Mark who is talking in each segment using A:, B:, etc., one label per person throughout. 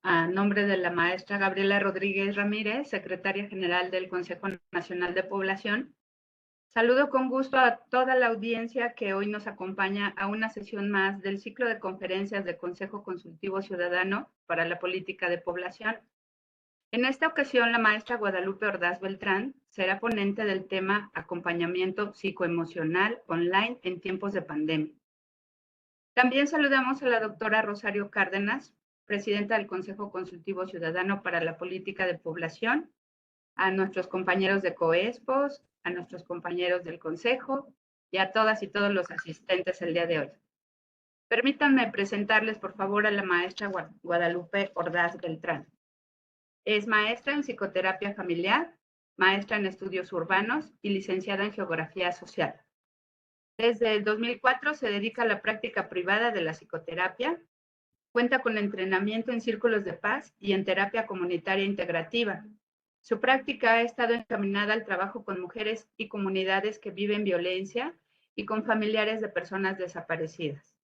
A: A nombre de la maestra Gabriela Rodríguez Ramírez, secretaria general del Consejo Nacional de Población, saludo con gusto a toda la audiencia que hoy nos acompaña a una sesión más del ciclo de conferencias del Consejo Consultivo Ciudadano para la Política de Población. En esta ocasión, la maestra Guadalupe Ordaz Beltrán será ponente del tema Acompañamiento psicoemocional online en tiempos de pandemia. También saludamos a la doctora Rosario Cárdenas, presidenta del Consejo Consultivo Ciudadano para la Política de Población, a nuestros compañeros de COESPOS, a nuestros compañeros del Consejo y a todas y todos los asistentes el día de hoy. Permítanme presentarles, por favor, a la maestra Guadalupe Ordaz Beltrán. Es maestra en psicoterapia familiar, maestra en estudios urbanos y licenciada en geografía social. Desde el 2004 se dedica a la práctica privada de la psicoterapia. Cuenta con entrenamiento en círculos de paz y en terapia comunitaria integrativa. Su práctica ha estado encaminada al trabajo con mujeres y comunidades que viven violencia y con familiares de personas desaparecidas.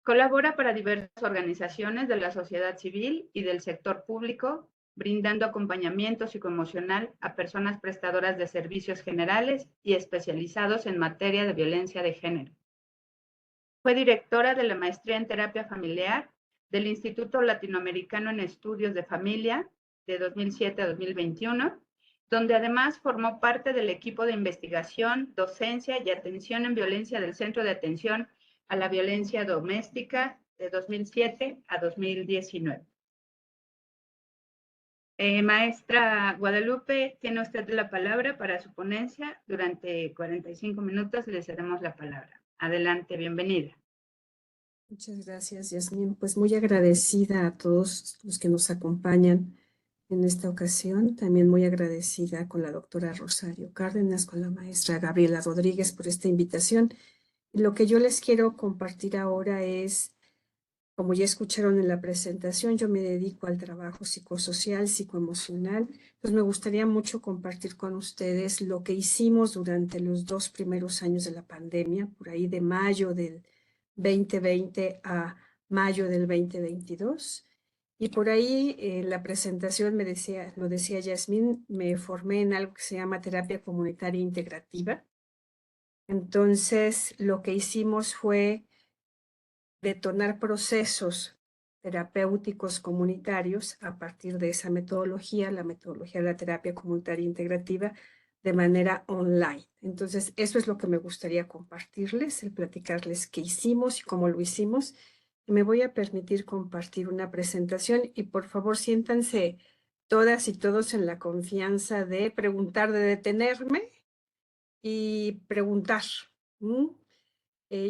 A: Colabora para diversas organizaciones de la sociedad civil y del sector público, brindando acompañamiento psicoemocional a personas prestadoras de servicios generales y especializados en materia de violencia de género. Fue directora de la maestría en terapia familiar del Instituto Latinoamericano en Estudios de Familia de 2007 a 2021, donde además formó parte del equipo de investigación, docencia y atención en violencia del Centro de Atención a la Violencia Doméstica de 2007 a 2019. Maestra Guadalupe, tiene usted la palabra para su ponencia. Durante 45 minutos le cedemos la palabra. Adelante, bienvenida.
B: Muchas gracias, Yasmín. Pues muy agradecida a todos los que nos acompañan en esta ocasión. También muy agradecida con la doctora Rosario Cárdenas, con la maestra Gabriela Rodríguez por esta invitación. Y lo que yo les quiero compartir ahora es, como ya escucharon en la presentación, yo me dedico al trabajo psicosocial, psicoemocional. Pues me gustaría mucho compartir con ustedes lo que hicimos durante los 2 primeros años de la pandemia, por ahí de mayo del 2020 a mayo del 2022. Y por ahí en la presentación lo decía Yasmín, me formé en algo que se llama terapia comunitaria integrativa. Entonces, lo que hicimos fue detonar procesos terapéuticos comunitarios a partir de esa metodología, la metodología de la terapia comunitaria integrativa, de manera online. Entonces, eso es lo que me gustaría compartirles, el platicarles qué hicimos y cómo lo hicimos. Y me voy a permitir compartir una presentación y por favor siéntanse todas y todos en la confianza de preguntar, de detenerme y preguntar.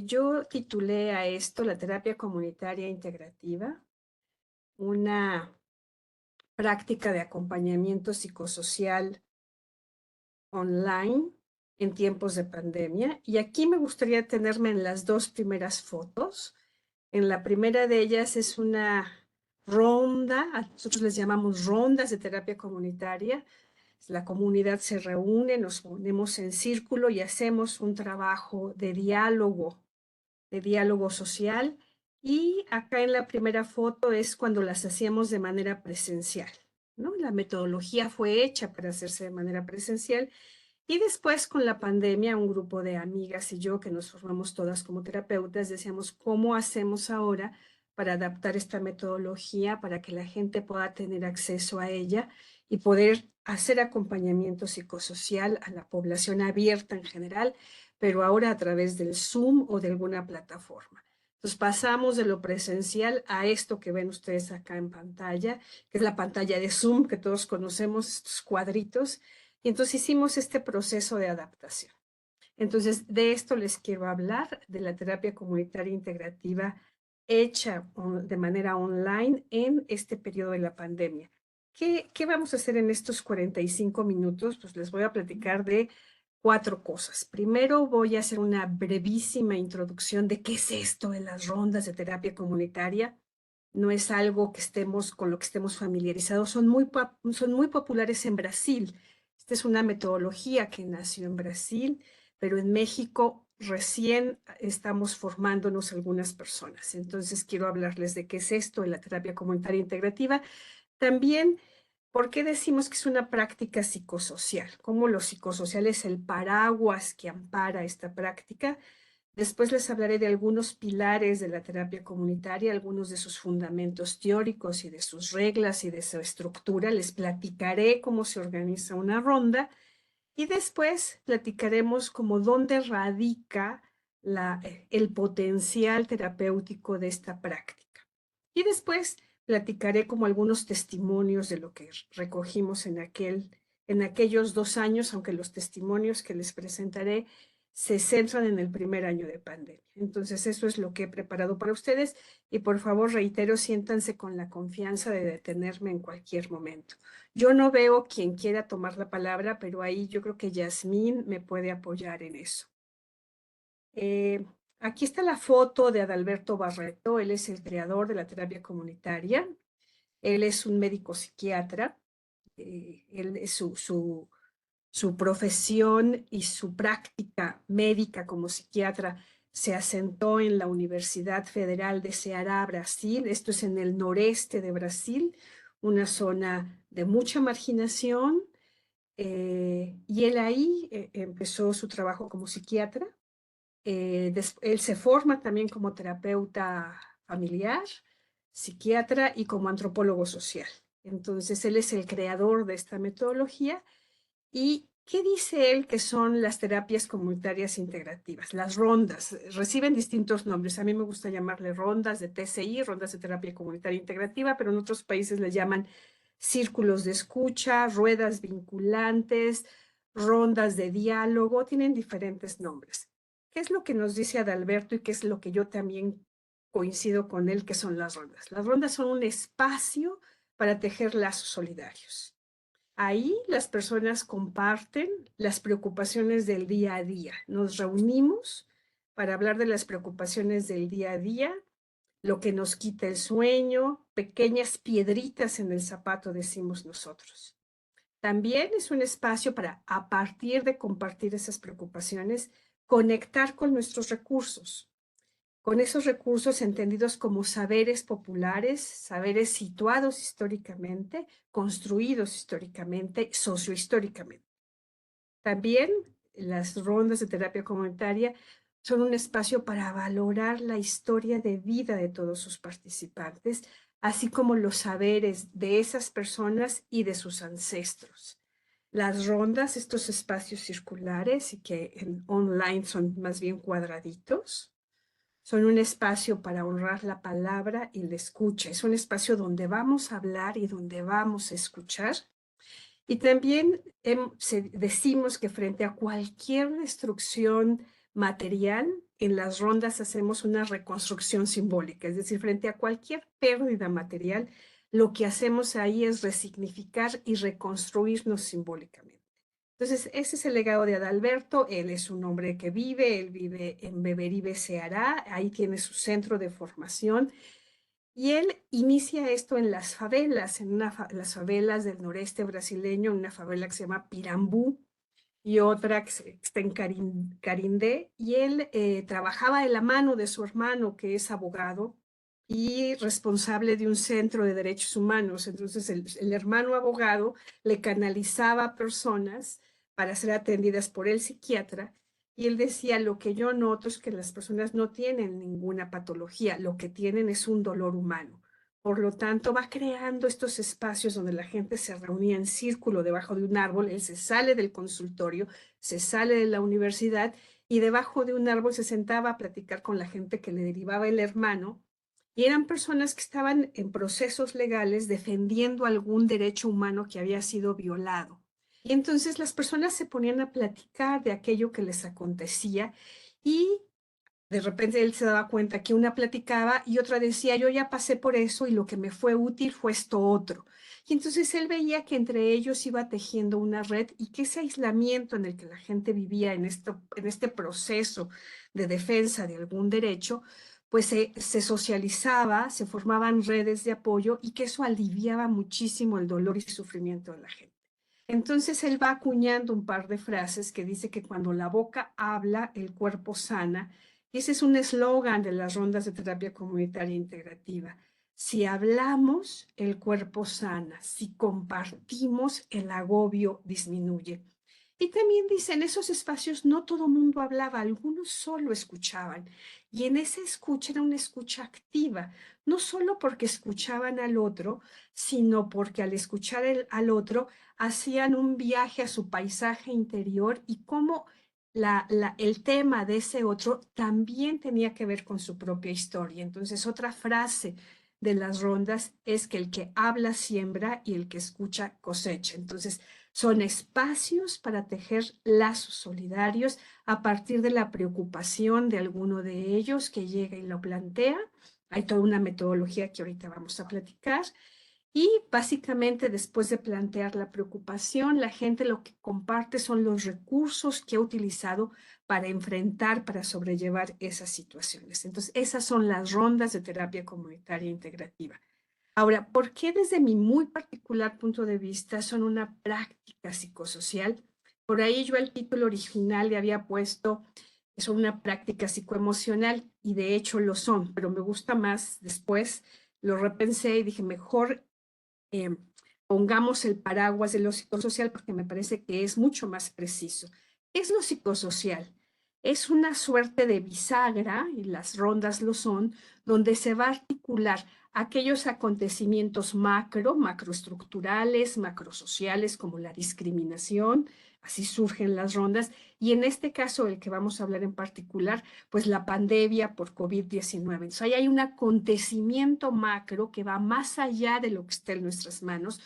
B: Yo titulé a esto la terapia comunitaria integrativa, una práctica de acompañamiento psicosocial online en tiempos de pandemia. Y aquí me gustaría tenerme en las 2 primeras fotos. En la primera de ellas es una ronda, nosotros les llamamos rondas de terapia comunitaria. La comunidad se reúne, nos ponemos en círculo y hacemos un trabajo de diálogo social. Y acá en la primera foto es cuando las hacíamos de manera presencial, ¿no? La metodología fue hecha para hacerse de manera presencial. Y después, con la pandemia, un grupo de amigas y yo, que nos formamos todas como terapeutas, decíamos, ¿cómo hacemos ahora para adaptar esta metodología para que la gente pueda tener acceso a ella y poder hacer acompañamiento psicosocial a la población abierta en general, pero ahora a través del Zoom o de alguna plataforma? Entonces pasamos de lo presencial a esto que ven ustedes acá en pantalla, que es la pantalla de Zoom que todos conocemos, estos cuadritos. Y entonces hicimos este proceso de adaptación. Entonces, de esto les quiero hablar, de la terapia comunitaria integrativa hecha de manera online en este periodo de la pandemia. ¿Qué vamos a hacer en estos 45 minutos? Pues les voy a platicar de 4 cosas. Primero voy a hacer una brevísima introducción de qué es esto de las rondas de terapia comunitaria. No es algo con lo que estemos familiarizados, son muy populares en Brasil. Esta es una metodología que nació en Brasil, pero en México recién estamos formándonos algunas personas. Entonces quiero hablarles de qué es esto de la terapia comunitaria integrativa. También, ¿por qué decimos que es una práctica psicosocial? ¿Cómo lo psicosocial es el paraguas que ampara esta práctica? Después les hablaré de algunos pilares de la terapia comunitaria, algunos de sus fundamentos teóricos y de sus reglas y de su estructura. Les platicaré cómo se organiza una ronda y después platicaremos como dónde radica el potencial terapéutico de esta práctica. Y después platicaré como algunos testimonios de lo que recogimos en aquellos 2 años, aunque los testimonios que les presentaré se centran en el primer año de pandemia. Entonces, eso es lo que he preparado para ustedes y por favor, reitero, siéntanse con la confianza de detenerme en cualquier momento. Yo no veo quien quiera tomar la palabra, pero ahí yo creo que Yasmín me puede apoyar en eso. Aquí está la foto de Adalberto Barreto. Él es el creador de la terapia comunitaria. Él es un médico psiquiatra. Su profesión y su práctica médica como psiquiatra se asentó en la Universidad Federal de Ceará, Brasil. Esto es en el noreste de Brasil, una zona de mucha marginación. Y él ahí empezó su trabajo como psiquiatra. Él se forma también como terapeuta familiar, psiquiatra y como antropólogo social. Entonces, él es el creador de esta metodología. ¿Y qué dice él que son las terapias comunitarias integrativas? Las rondas reciben distintos nombres. A mí me gusta llamarle rondas de TCI, rondas de terapia comunitaria integrativa, pero en otros países le llaman círculos de escucha, ruedas vinculantes, rondas de diálogo, tienen diferentes nombres. ¿Qué es lo que nos dice Adalberto y qué es lo que yo también coincido con él que son las rondas? Las rondas son un espacio para tejer lazos solidarios. Ahí las personas comparten las preocupaciones del día a día. Nos reunimos para hablar de las preocupaciones del día a día, lo que nos quita el sueño, pequeñas piedritas en el zapato, decimos nosotros. También es un espacio para, a partir de compartir esas preocupaciones, conectar con nuestros recursos, con esos recursos entendidos como saberes populares, saberes situados históricamente, construidos históricamente, sociohistóricamente. También las rondas de terapia comunitaria son un espacio para valorar la historia de vida de todos sus participantes, así como los saberes de esas personas y de sus ancestros. Las rondas, estos espacios circulares y que en online son más bien cuadraditos, son un espacio para honrar la palabra y la escucha. Es un espacio donde vamos a hablar y donde vamos a escuchar. Y también decimos que frente a cualquier destrucción material, en las rondas hacemos una reconstrucción simbólica. Es decir, frente a cualquier pérdida material, lo que hacemos ahí es resignificar y reconstruirnos simbólicamente. Entonces, ese es el legado de Adalberto. Él es un hombre que él vive en Beberibe, Ceará, ahí tiene su centro de formación. Y él inicia esto en las favelas, las favelas del noreste brasileño, una favela que se llama Pirambú y otra que está en Carindé. Y él trabajaba de la mano de su hermano, que es abogado y responsable de un centro de derechos humanos. Entonces, el hermano abogado le canalizaba a personas para ser atendidas por el psiquiatra. Y él decía, lo que yo noto es que las personas no tienen ninguna patología, lo que tienen es un dolor humano. Por lo tanto, va creando estos espacios donde la gente se reunía en círculo debajo de un árbol. Él se sale del consultorio, se sale de la universidad y debajo de un árbol se sentaba a platicar con la gente que le derivaba el hermano. Y eran personas que estaban en procesos legales defendiendo algún derecho humano que había sido violado. Y entonces las personas se ponían a platicar de aquello que les acontecía y de repente él se daba cuenta que una platicaba y otra decía, yo ya pasé por eso y lo que me fue útil fue esto otro. Y entonces él veía que entre ellos iba tejiendo una red y que ese aislamiento en el que la gente vivía en este proceso de defensa de algún derecho, pues se socializaba, se formaban redes de apoyo y que eso aliviaba muchísimo el dolor y sufrimiento de la gente. Entonces él va acuñando un par de frases que dice que cuando la boca habla, el cuerpo sana. Y ese es un eslogan de las rondas de terapia comunitaria integrativa. Si hablamos, el cuerpo sana. Si compartimos, el agobio disminuye. Y también dice, en esos espacios no todo el mundo hablaba, algunos solo escuchaban. Y en esa escucha era una escucha activa, no solo porque escuchaban al otro, sino porque al escuchar al otro hacían un viaje a su paisaje interior y cómo el tema de ese otro también tenía que ver con su propia historia. Entonces, otra frase de las rondas es que el que habla siembra y el que escucha cosecha. Entonces, son espacios para tejer lazos solidarios a partir de la preocupación de alguno de ellos que llega y lo plantea. Hay toda una metodología que ahorita vamos a platicar. Y básicamente después de plantear la preocupación, la gente lo que comparte son los recursos que ha utilizado para enfrentar, para sobrellevar esas situaciones. Entonces, esas son las rondas de terapia comunitaria integrativa. Ahora, ¿por qué desde mi muy particular punto de vista son una práctica psicosocial? Por ahí yo al título original le había puesto que son una práctica psicoemocional y de hecho lo son, pero me gusta más después, lo repensé y dije, mejor pongamos el paraguas de lo psicosocial porque me parece que es mucho más preciso. ¿Qué es lo psicosocial? Es una suerte de bisagra, y las rondas lo son, donde se va a articular aquellos acontecimientos macroestructurales, macrosociales, como la discriminación, así surgen las rondas, y en este caso, el que vamos a hablar en particular, pues la pandemia por COVID-19. Entonces, ahí hay un acontecimiento macro que va más allá de lo que está en nuestras manos,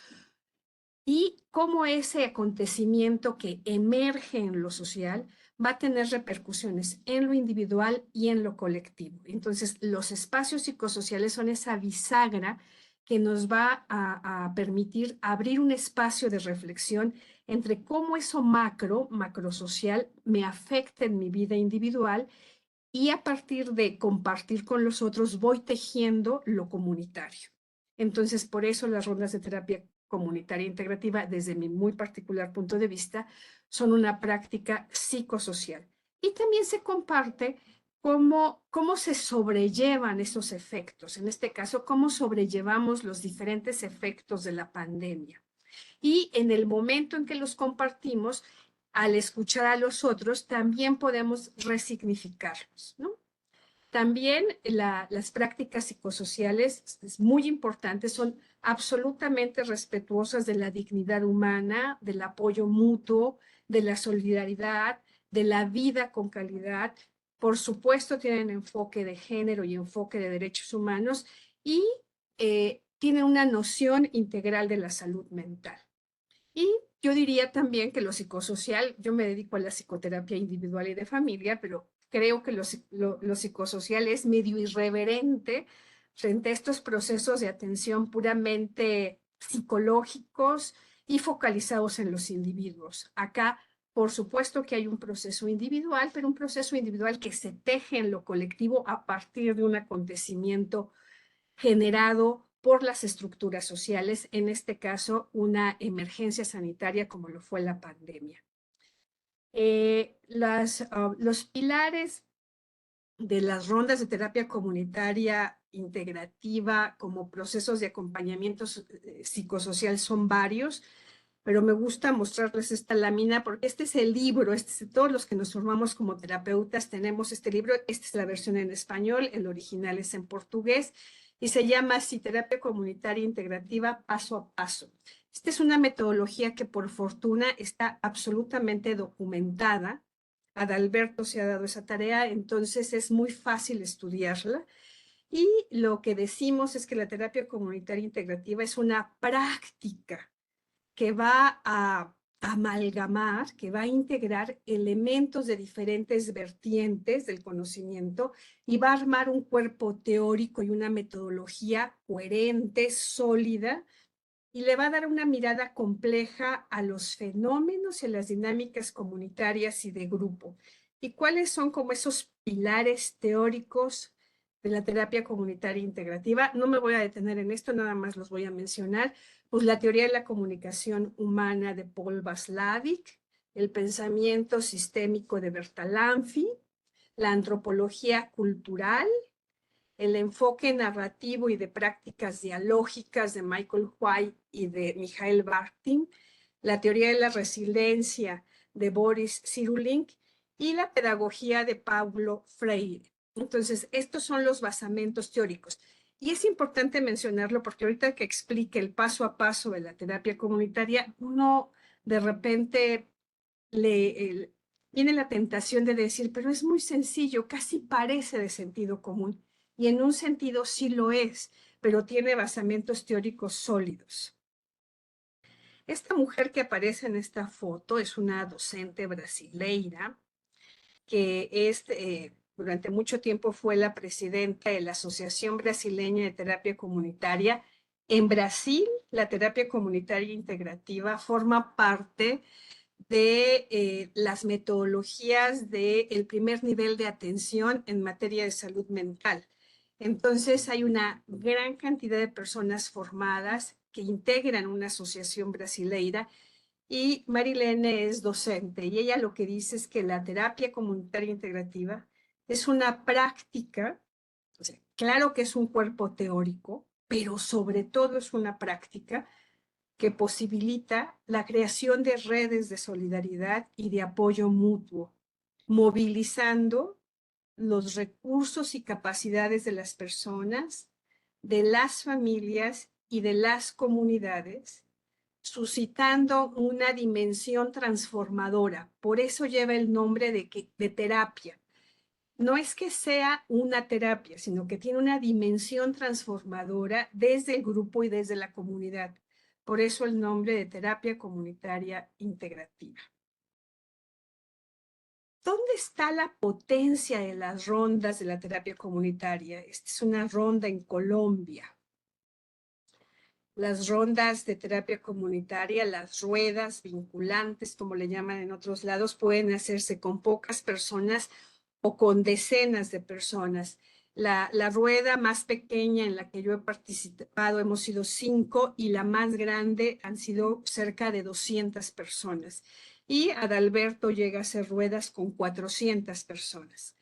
B: y cómo ese acontecimiento que emerge en lo social va a tener repercusiones en lo individual y en lo colectivo. Entonces, los espacios psicosociales son esa bisagra que nos va a permitir abrir un espacio de reflexión entre cómo eso macrosocial, me afecta en mi vida individual y a partir de compartir con los otros voy tejiendo lo comunitario. Entonces, por eso las rondas de terapia comunitaria integrativa, desde mi muy particular punto de vista, son una práctica psicosocial. Y también se comparte cómo se sobrellevan esos efectos. En este caso, cómo sobrellevamos los diferentes efectos de la pandemia. Y en el momento en que los compartimos, al escuchar a los otros, también podemos resignificarlos, ¿no? También las prácticas psicosociales es muy importante, son absolutamente respetuosas de la dignidad humana, del apoyo mutuo, de la solidaridad, de la vida con calidad. Por supuesto, tienen enfoque de género y enfoque de derechos humanos y tienen una noción integral de la salud mental. Y yo diría también que lo psicosocial, yo me dedico a la psicoterapia individual y de familia, pero creo que lo psicosocial es medio irreverente frente a estos procesos de atención puramente psicológicos y focalizados en los individuos. Acá, por supuesto que hay un proceso individual, pero un proceso individual que se teje en lo colectivo a partir de un acontecimiento generado por las estructuras sociales, en este caso una emergencia sanitaria como lo fue la pandemia. Los pilares de las rondas de terapia comunitaria integrativa como procesos de acompañamiento psicosocial son varios, pero me gusta mostrarles esta lámina porque este es el libro, todos los que nos formamos como terapeutas tenemos este libro, esta es la versión en español, el original es en portugués y se llama así, Terapia Comunitaria Integrativa Paso a Paso. Esta es una metodología que por fortuna está absolutamente documentada. Adalberto se ha dado esa tarea, entonces es muy fácil estudiarla. Y lo que decimos es que la terapia comunitaria integrativa es una práctica que va a amalgamar, que va a integrar elementos de diferentes vertientes del conocimiento y va a armar un cuerpo teórico y una metodología coherente, sólida, y le va a dar una mirada compleja a los fenómenos y a las dinámicas comunitarias y de grupo. ¿Y cuáles son como esos pilares teóricos de la terapia comunitaria integrativa. No me voy a detener en esto, nada más los voy a mencionar. Pues la teoría de la comunicación humana de Paul Watzlawick, el pensamiento sistémico de Bertalanffy, la antropología cultural, el enfoque narrativo y de prácticas dialógicas de Michael White y de Mikhail Bakhtin, la teoría de la resiliencia de Boris Cyrulnik y la pedagogía de Paulo Freire. Entonces, estos son los basamentos teóricos. Y es importante mencionarlo porque ahorita que explique el paso a paso de la terapia comunitaria, uno de repente tiene la tentación de decir, pero es muy sencillo, casi parece de sentido común. Y en un sentido sí lo es, pero tiene basamentos teóricos sólidos. Esta mujer que aparece en esta foto es una docente brasileira que durante mucho tiempo fue la presidenta de la Asociación Brasileña de Terapia Comunitaria. En Brasil, la terapia comunitaria integrativa forma parte de las metodologías del primer nivel de atención en materia de salud mental. Entonces, hay una gran cantidad de personas formadas que integran una asociación brasileira y Marilene es docente y ella lo que dice es que la terapia comunitaria integrativa es una práctica, o sea, claro que es un cuerpo teórico, pero sobre todo es una práctica que posibilita la creación de redes de solidaridad y de apoyo mutuo, movilizando los recursos y capacidades de las personas, de las familias y de las comunidades, suscitando una dimensión transformadora. Por eso lleva el nombre de terapia. No es que sea una terapia, sino que tiene una dimensión transformadora desde el grupo y desde la comunidad. Por eso el nombre de terapia comunitaria integrativa. ¿Dónde está la potencia de las rondas de la terapia comunitaria? Esta es una ronda en Colombia. Las rondas de terapia comunitaria, las ruedas vinculantes, como le llaman en otros lados, pueden hacerse con pocas personas o con decenas de personas. La rueda más pequeña en la que yo he participado hemos sido 5 y la más grande han sido cerca de 200 personas. Y Adalberto llega a hacer ruedas con 400 personas.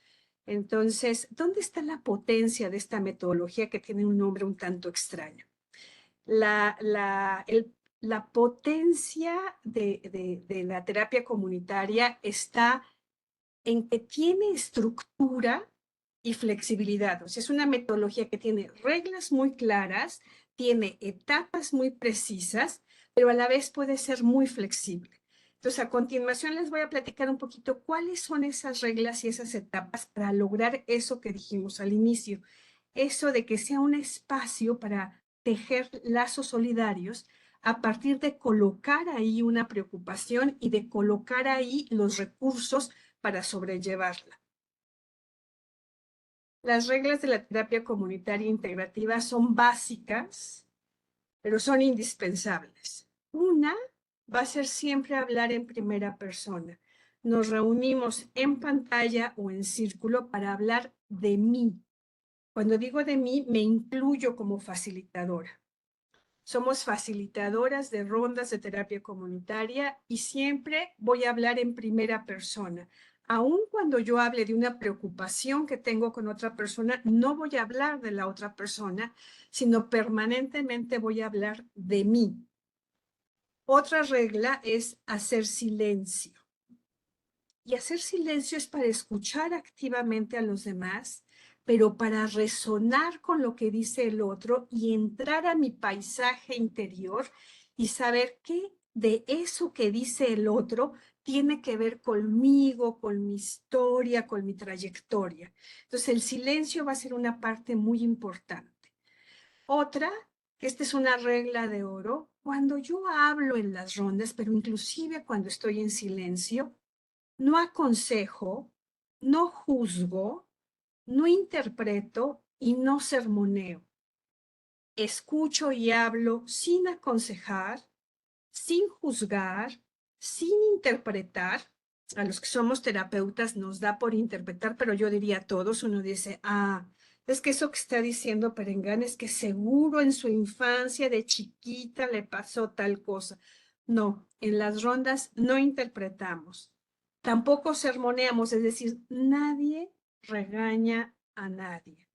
B: Entonces, ¿dónde está la potencia de esta metodología que tiene un nombre un tanto extraño? La potencia de la terapia comunitaria está en que tiene estructura y flexibilidad. O sea, es una metodología que tiene reglas muy claras, tiene etapas muy precisas, pero a la vez puede ser muy flexible. Entonces, a continuación les voy a platicar un poquito cuáles son esas reglas y esas etapas para lograr eso que dijimos al inicio. Eso de que sea un espacio para tejer lazos solidarios a partir de colocar ahí una preocupación y de colocar ahí los recursos para sobrellevarla. Las reglas de la terapia comunitaria integrativa son básicas, pero son indispensables. Una va a ser siempre hablar en primera persona. Nos reunimos en pantalla o en círculo para hablar de mí. Cuando digo de mí, me incluyo como facilitadora. Somos facilitadoras de rondas de terapia comunitaria y siempre voy a hablar en primera persona. Aun cuando yo hable de una preocupación que tengo con otra persona, no voy a hablar de la otra persona, sino permanentemente voy a hablar de mí. Otra regla es hacer silencio. Y hacer silencio es para escuchar activamente a los demás, pero para resonar con lo que dice el otro y entrar a mi paisaje interior y saber qué de eso que dice el otro tiene que ver conmigo, con mi historia, con mi trayectoria. Entonces el silencio va a ser una parte muy importante. Otra, que esta es una regla de oro, cuando yo hablo en las rondas, pero inclusive cuando estoy en silencio, no aconsejo, no juzgo, no interpreto y no sermoneo. Escucho y hablo sin aconsejar, sin juzgar, sin interpretar. A los que somos terapeutas nos da por interpretar, pero yo diría a todos, uno dice, Es que eso que está diciendo Perengán es que seguro en su infancia de chiquita le pasó tal cosa. No, en las rondas no interpretamos, tampoco sermoneamos, es decir, nadie regaña a nadie.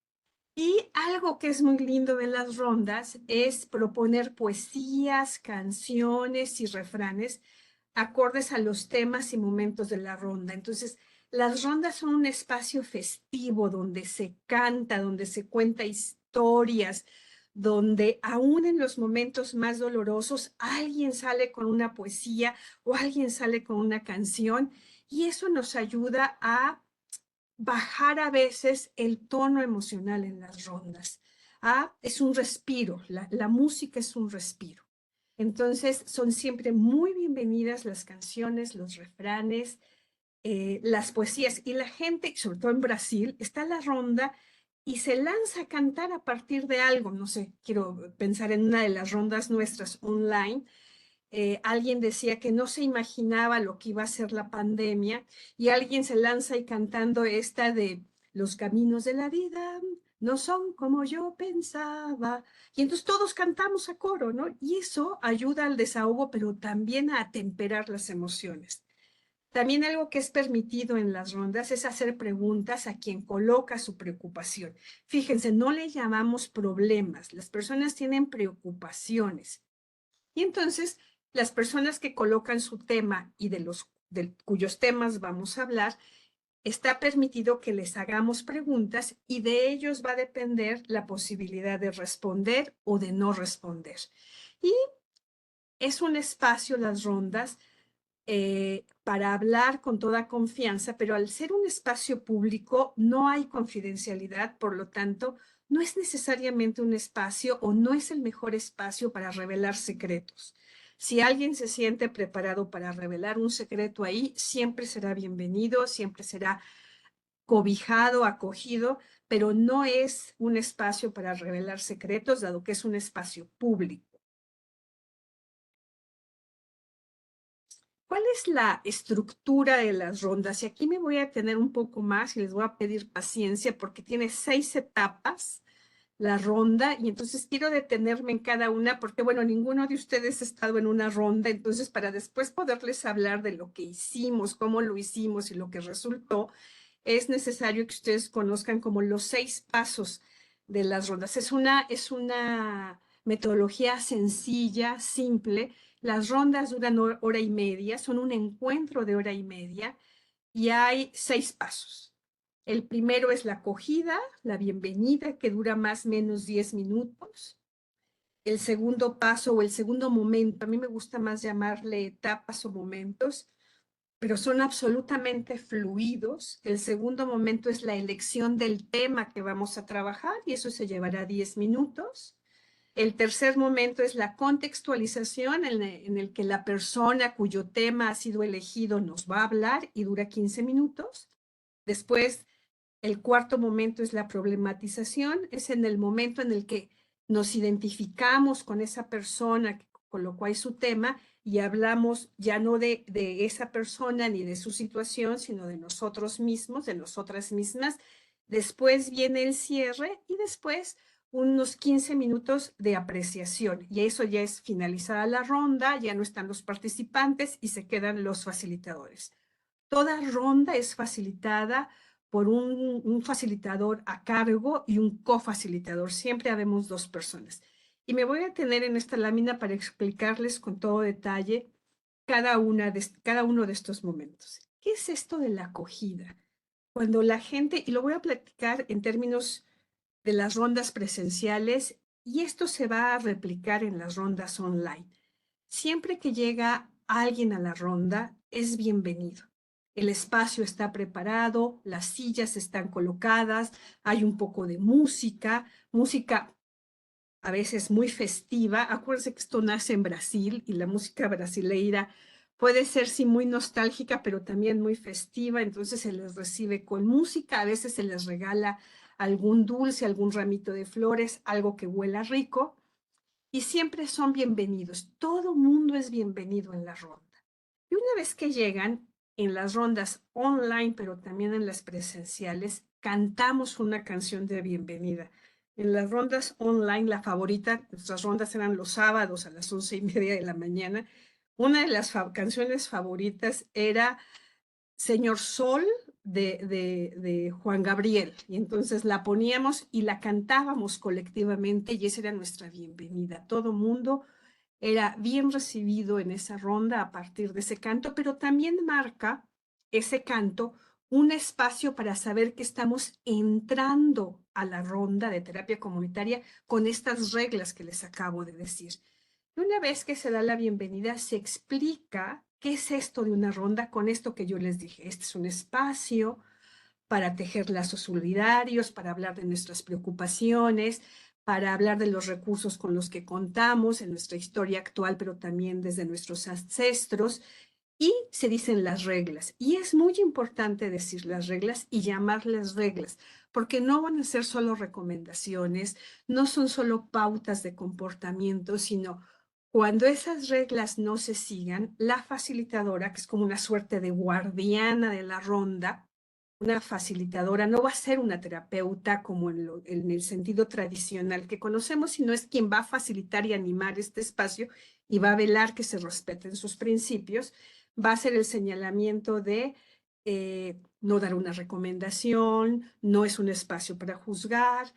B: Y algo que es muy lindo de las rondas es proponer poesías, canciones y refranes acordes a los temas y momentos de la ronda. Entonces, las rondas son un espacio festivo donde se canta, donde se cuenta historias, donde aún en los momentos más dolorosos alguien sale con una poesía o alguien sale con una canción y eso nos ayuda a bajar a veces el tono emocional en las rondas. Es un respiro, la música es un respiro. Entonces son siempre muy bienvenidas las canciones, los refranes, las poesías y la gente, sobre todo en Brasil, está en la ronda y se lanza a cantar a partir de algo. No sé, quiero pensar en una de las rondas nuestras online. Alguien decía que no se imaginaba lo que iba a ser la pandemia y alguien se lanza y cantando esta de los caminos de la vida no son como yo pensaba. Y entonces todos cantamos a coro, ¿no? Y eso ayuda al desahogo, pero también a atemperar las emociones. También algo que es permitido en las rondas es hacer preguntas a quien coloca su preocupación. Fíjense, no le llamamos problemas, las personas tienen preocupaciones. Y entonces, las personas que colocan su tema y de cuyos temas vamos a hablar, está permitido que les hagamos preguntas y de ellos va a depender la posibilidad de responder o de no responder. Y es un espacio, las rondas, para hablar con toda confianza, pero al ser un espacio público no hay confidencialidad, por lo tanto, no es necesariamente un espacio o no es el mejor espacio para revelar secretos. Si alguien se siente preparado para revelar un secreto ahí, siempre será bienvenido, siempre será cobijado, acogido, pero no es un espacio para revelar secretos, dado que es un espacio público. ¿Cuál es la estructura de las rondas? Y aquí me voy a tener un poco más y les voy a pedir paciencia porque tiene 6 etapas la ronda y entonces quiero detenerme en cada una porque, bueno, ninguno de ustedes ha estado en una ronda, entonces para después poderles hablar de lo que hicimos, cómo lo hicimos y lo que resultó, es necesario que ustedes conozcan como los 6 pasos de las rondas. Es una metodología sencilla, simple. Las rondas duran hora y media, son un encuentro de hora y media y hay 6 pasos. El primero es la acogida, la bienvenida, que dura más o menos 10 minutos. El segundo paso o el segundo momento, a mí me gusta más llamarle etapas o momentos, pero son absolutamente fluidos. El segundo momento es la elección del tema que vamos a trabajar y eso se llevará 10 minutos. El tercer momento es la contextualización en el que la persona cuyo tema ha sido elegido nos va a hablar y dura 15 minutos. Después, el cuarto momento es la problematización, es en el momento en el que nos identificamos con esa persona que colocó ahí su tema y hablamos ya no de esa persona ni de su situación, sino de nosotros mismos, de nosotras mismas. Después viene el cierre y después unos 15 minutos de apreciación. Y eso ya es finalizada la ronda, ya no están los participantes y se quedan los facilitadores. Toda ronda es facilitada por un facilitador a cargo y un cofacilitador. Siempre habemos 2 personas. Y me voy a tener en esta lámina para explicarles con todo detalle cada uno de estos momentos. ¿Qué es esto de la acogida? Cuando la gente, y lo voy a platicar en términos de las rondas presenciales, y esto se va a replicar en las rondas online. Siempre que llega alguien a la ronda, es bienvenido. El espacio está preparado, las sillas están colocadas, hay un poco de música, música a veces muy festiva. Acuérdense que esto nace en Brasil y la música brasileira puede ser sí muy nostálgica, pero también muy festiva, entonces se les recibe con música, a veces se les regala algún dulce, algún ramito de flores, algo que huela rico y siempre son bienvenidos. Todo mundo es bienvenido en la ronda. Y una vez que llegan en las rondas online, pero también en las presenciales, cantamos una canción de bienvenida. En las rondas online, la favorita, nuestras rondas eran los sábados a las 11:30 de la mañana. Una de las canciones favoritas era Señor Sol de Juan Gabriel. Y entonces la poníamos y la cantábamos colectivamente y esa era nuestra bienvenida. Todo mundo era bien recibido en esa ronda a partir de ese canto, pero también marca ese canto un espacio para saber que estamos entrando a la ronda de terapia comunitaria con estas reglas que les acabo de decir. Y una vez que se da la bienvenida, se explica qué es esto de una ronda con esto que yo les dije. Este es un espacio para tejer lazos solidarios, para hablar de nuestras preocupaciones, para hablar de los recursos con los que contamos en nuestra historia actual, pero también desde nuestros ancestros. Y se dicen las reglas. Y es muy importante decir las reglas y llamarlas reglas, porque no van a ser solo recomendaciones, no son solo pautas de comportamiento, sino cuando esas reglas no se sigan, la facilitadora, que es como una suerte de guardiana de la ronda, una facilitadora no va a ser una terapeuta como en el sentido tradicional que conocemos, sino es quien va a facilitar y animar este espacio y va a velar que se respeten sus principios. Va a ser el señalamiento de no dar una recomendación, no es un espacio para juzgar,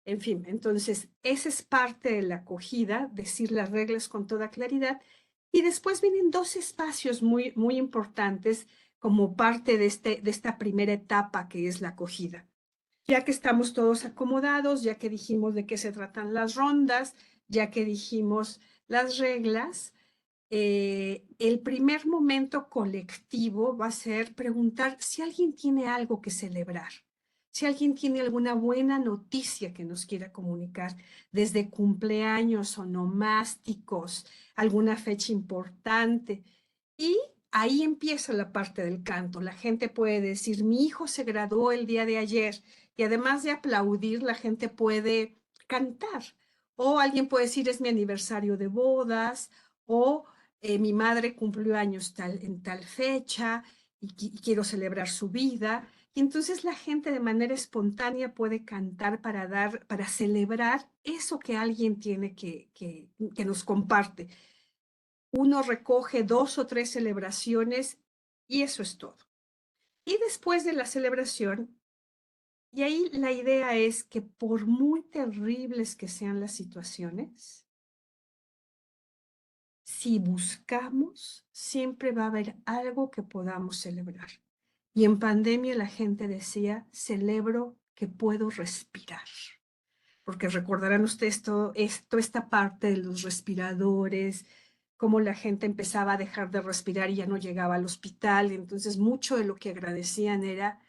B: en fin. Entonces, esa es parte de la acogida, decir las reglas con toda claridad. Y después vienen dos espacios muy, muy importantes como parte de esta primera etapa que es la acogida. Ya que estamos todos acomodados, ya que dijimos de qué se tratan las rondas, ya que dijimos las reglas, el primer momento colectivo va a ser preguntar si alguien tiene algo que celebrar, si alguien tiene alguna buena noticia que nos quiera comunicar, desde cumpleaños, onomásticos, alguna fecha importante. Y ahí empieza la parte del canto. La gente puede decir, mi hijo se graduó el día de ayer, y además de aplaudir, la gente puede cantar. O alguien puede decir, es mi aniversario de bodas, o mi madre cumplió años en tal fecha y quiero celebrar su vida. Y entonces la gente de manera espontánea puede cantar para celebrar eso que alguien tiene que nos comparte. Uno recoge 2 o 3 celebraciones y eso es todo. Y después de la celebración, y ahí la idea es que por muy terribles que sean las situaciones, si buscamos, siempre va a haber algo que podamos celebrar. Y en pandemia la gente decía, celebro que puedo respirar. Porque recordarán ustedes toda esta parte de los respiradores, cómo la gente empezaba a dejar de respirar y ya no llegaba al hospital. Entonces, mucho de lo que agradecían era,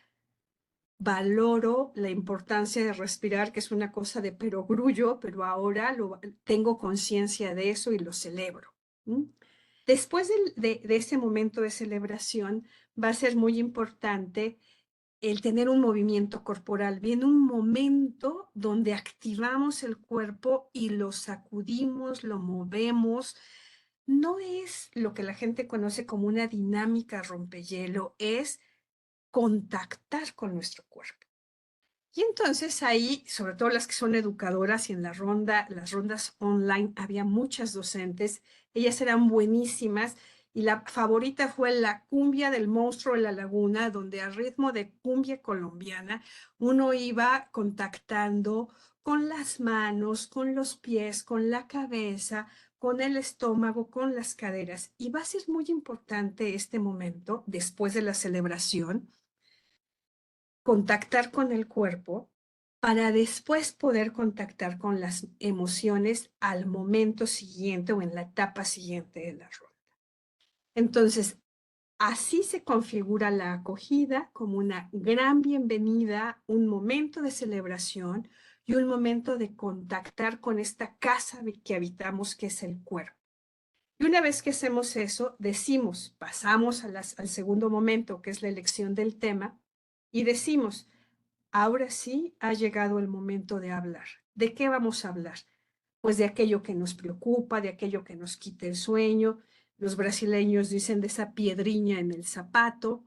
B: valoro la importancia de respirar, que es una cosa de perogrullo, pero ahora tengo conciencia de eso y lo celebro. Después de ese momento de celebración, va a ser muy importante el tener un movimiento corporal. Viene un momento donde activamos el cuerpo y lo sacudimos, lo movemos. No es lo que la gente conoce como una dinámica rompehielo, es contactar con nuestro cuerpo. Y entonces ahí, sobre todo las que son educadoras y en las rondas online, había muchas docentes, ellas eran buenísimas y la favorita fue la cumbia del monstruo de la laguna, donde a ritmo de cumbia colombiana uno iba contactando con las manos, con los pies, con la cabeza, con el estómago, con las caderas. Y va a ser muy importante este momento, después de la celebración, contactar con el cuerpo para después poder contactar con las emociones al momento siguiente o en la etapa siguiente de la ronda. Entonces, así se configura la acogida como una gran bienvenida, un momento de celebración y un momento de contactar con esta casa que habitamos, que es el cuerpo. Y una vez que hacemos eso, pasamos al segundo momento, que es la elección del tema, y decimos, ahora sí ha llegado el momento de hablar. ¿De qué vamos a hablar? Pues de aquello que nos preocupa, de aquello que nos quita el sueño. Los brasileños dicen de esa piedriña en el zapato.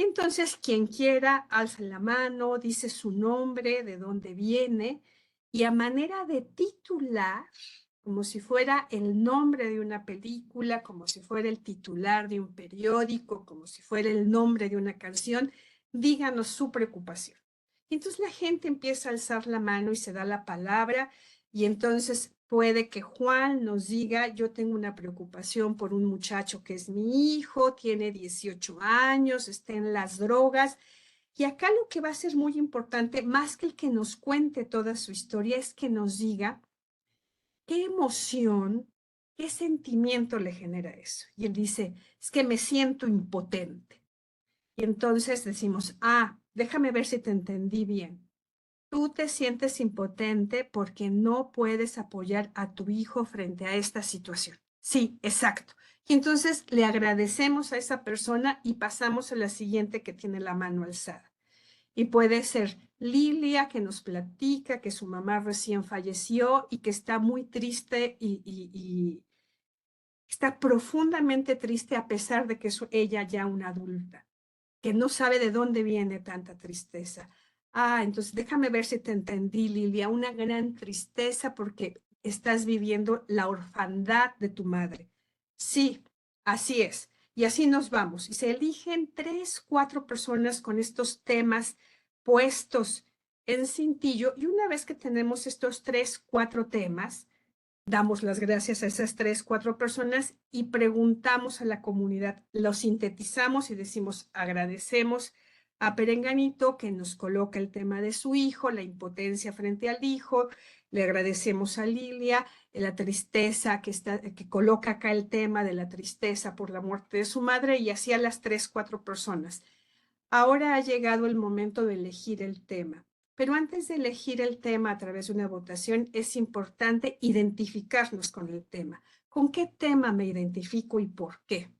B: Y entonces quien quiera alza la mano, dice su nombre, de dónde viene, y a manera de titular, como si fuera el nombre de una película, como si fuera el titular de un periódico, como si fuera el nombre de una canción, díganos su preocupación. Y entonces la gente empieza a alzar la mano y se da la palabra, y entonces puede que Juan nos diga, yo tengo una preocupación por un muchacho que es mi hijo, tiene 18 años, está en las drogas. Y acá lo que va a ser muy importante, más que el que nos cuente toda su historia, es que nos diga qué emoción, qué sentimiento le genera eso. Y él dice, es que me siento impotente. Y entonces decimos, déjame ver si te entendí bien. Tú te sientes impotente porque no puedes apoyar a tu hijo frente a esta situación. Sí, exacto. Y entonces le agradecemos a esa persona y pasamos a la siguiente que tiene la mano alzada. Y puede ser Lilia, que nos platica que su mamá recién falleció y que está muy triste y está profundamente triste a pesar de que es ella ya una adulta, que no sabe de dónde viene tanta tristeza. Entonces déjame ver si te entendí, Lilia, una gran tristeza porque estás viviendo la orfandad de tu madre. Sí, así es. Y así nos vamos. Y se eligen 3, 4 personas con estos temas puestos en cintillo. Y una vez que tenemos estos 3, 4 temas, damos las gracias a esas 3, 4 personas y preguntamos a la comunidad, lo sintetizamos y decimos, agradecemos a Perenganito que nos coloca el tema de su hijo, la impotencia frente al hijo, le agradecemos a Lilia la tristeza que coloca acá el tema de la tristeza por la muerte de su madre y así a las 3, 4 personas. Ahora ha llegado el momento de elegir el tema. Pero antes de elegir el tema a través de una votación, es importante identificarnos con el tema. ¿Con qué tema me identifico y por qué?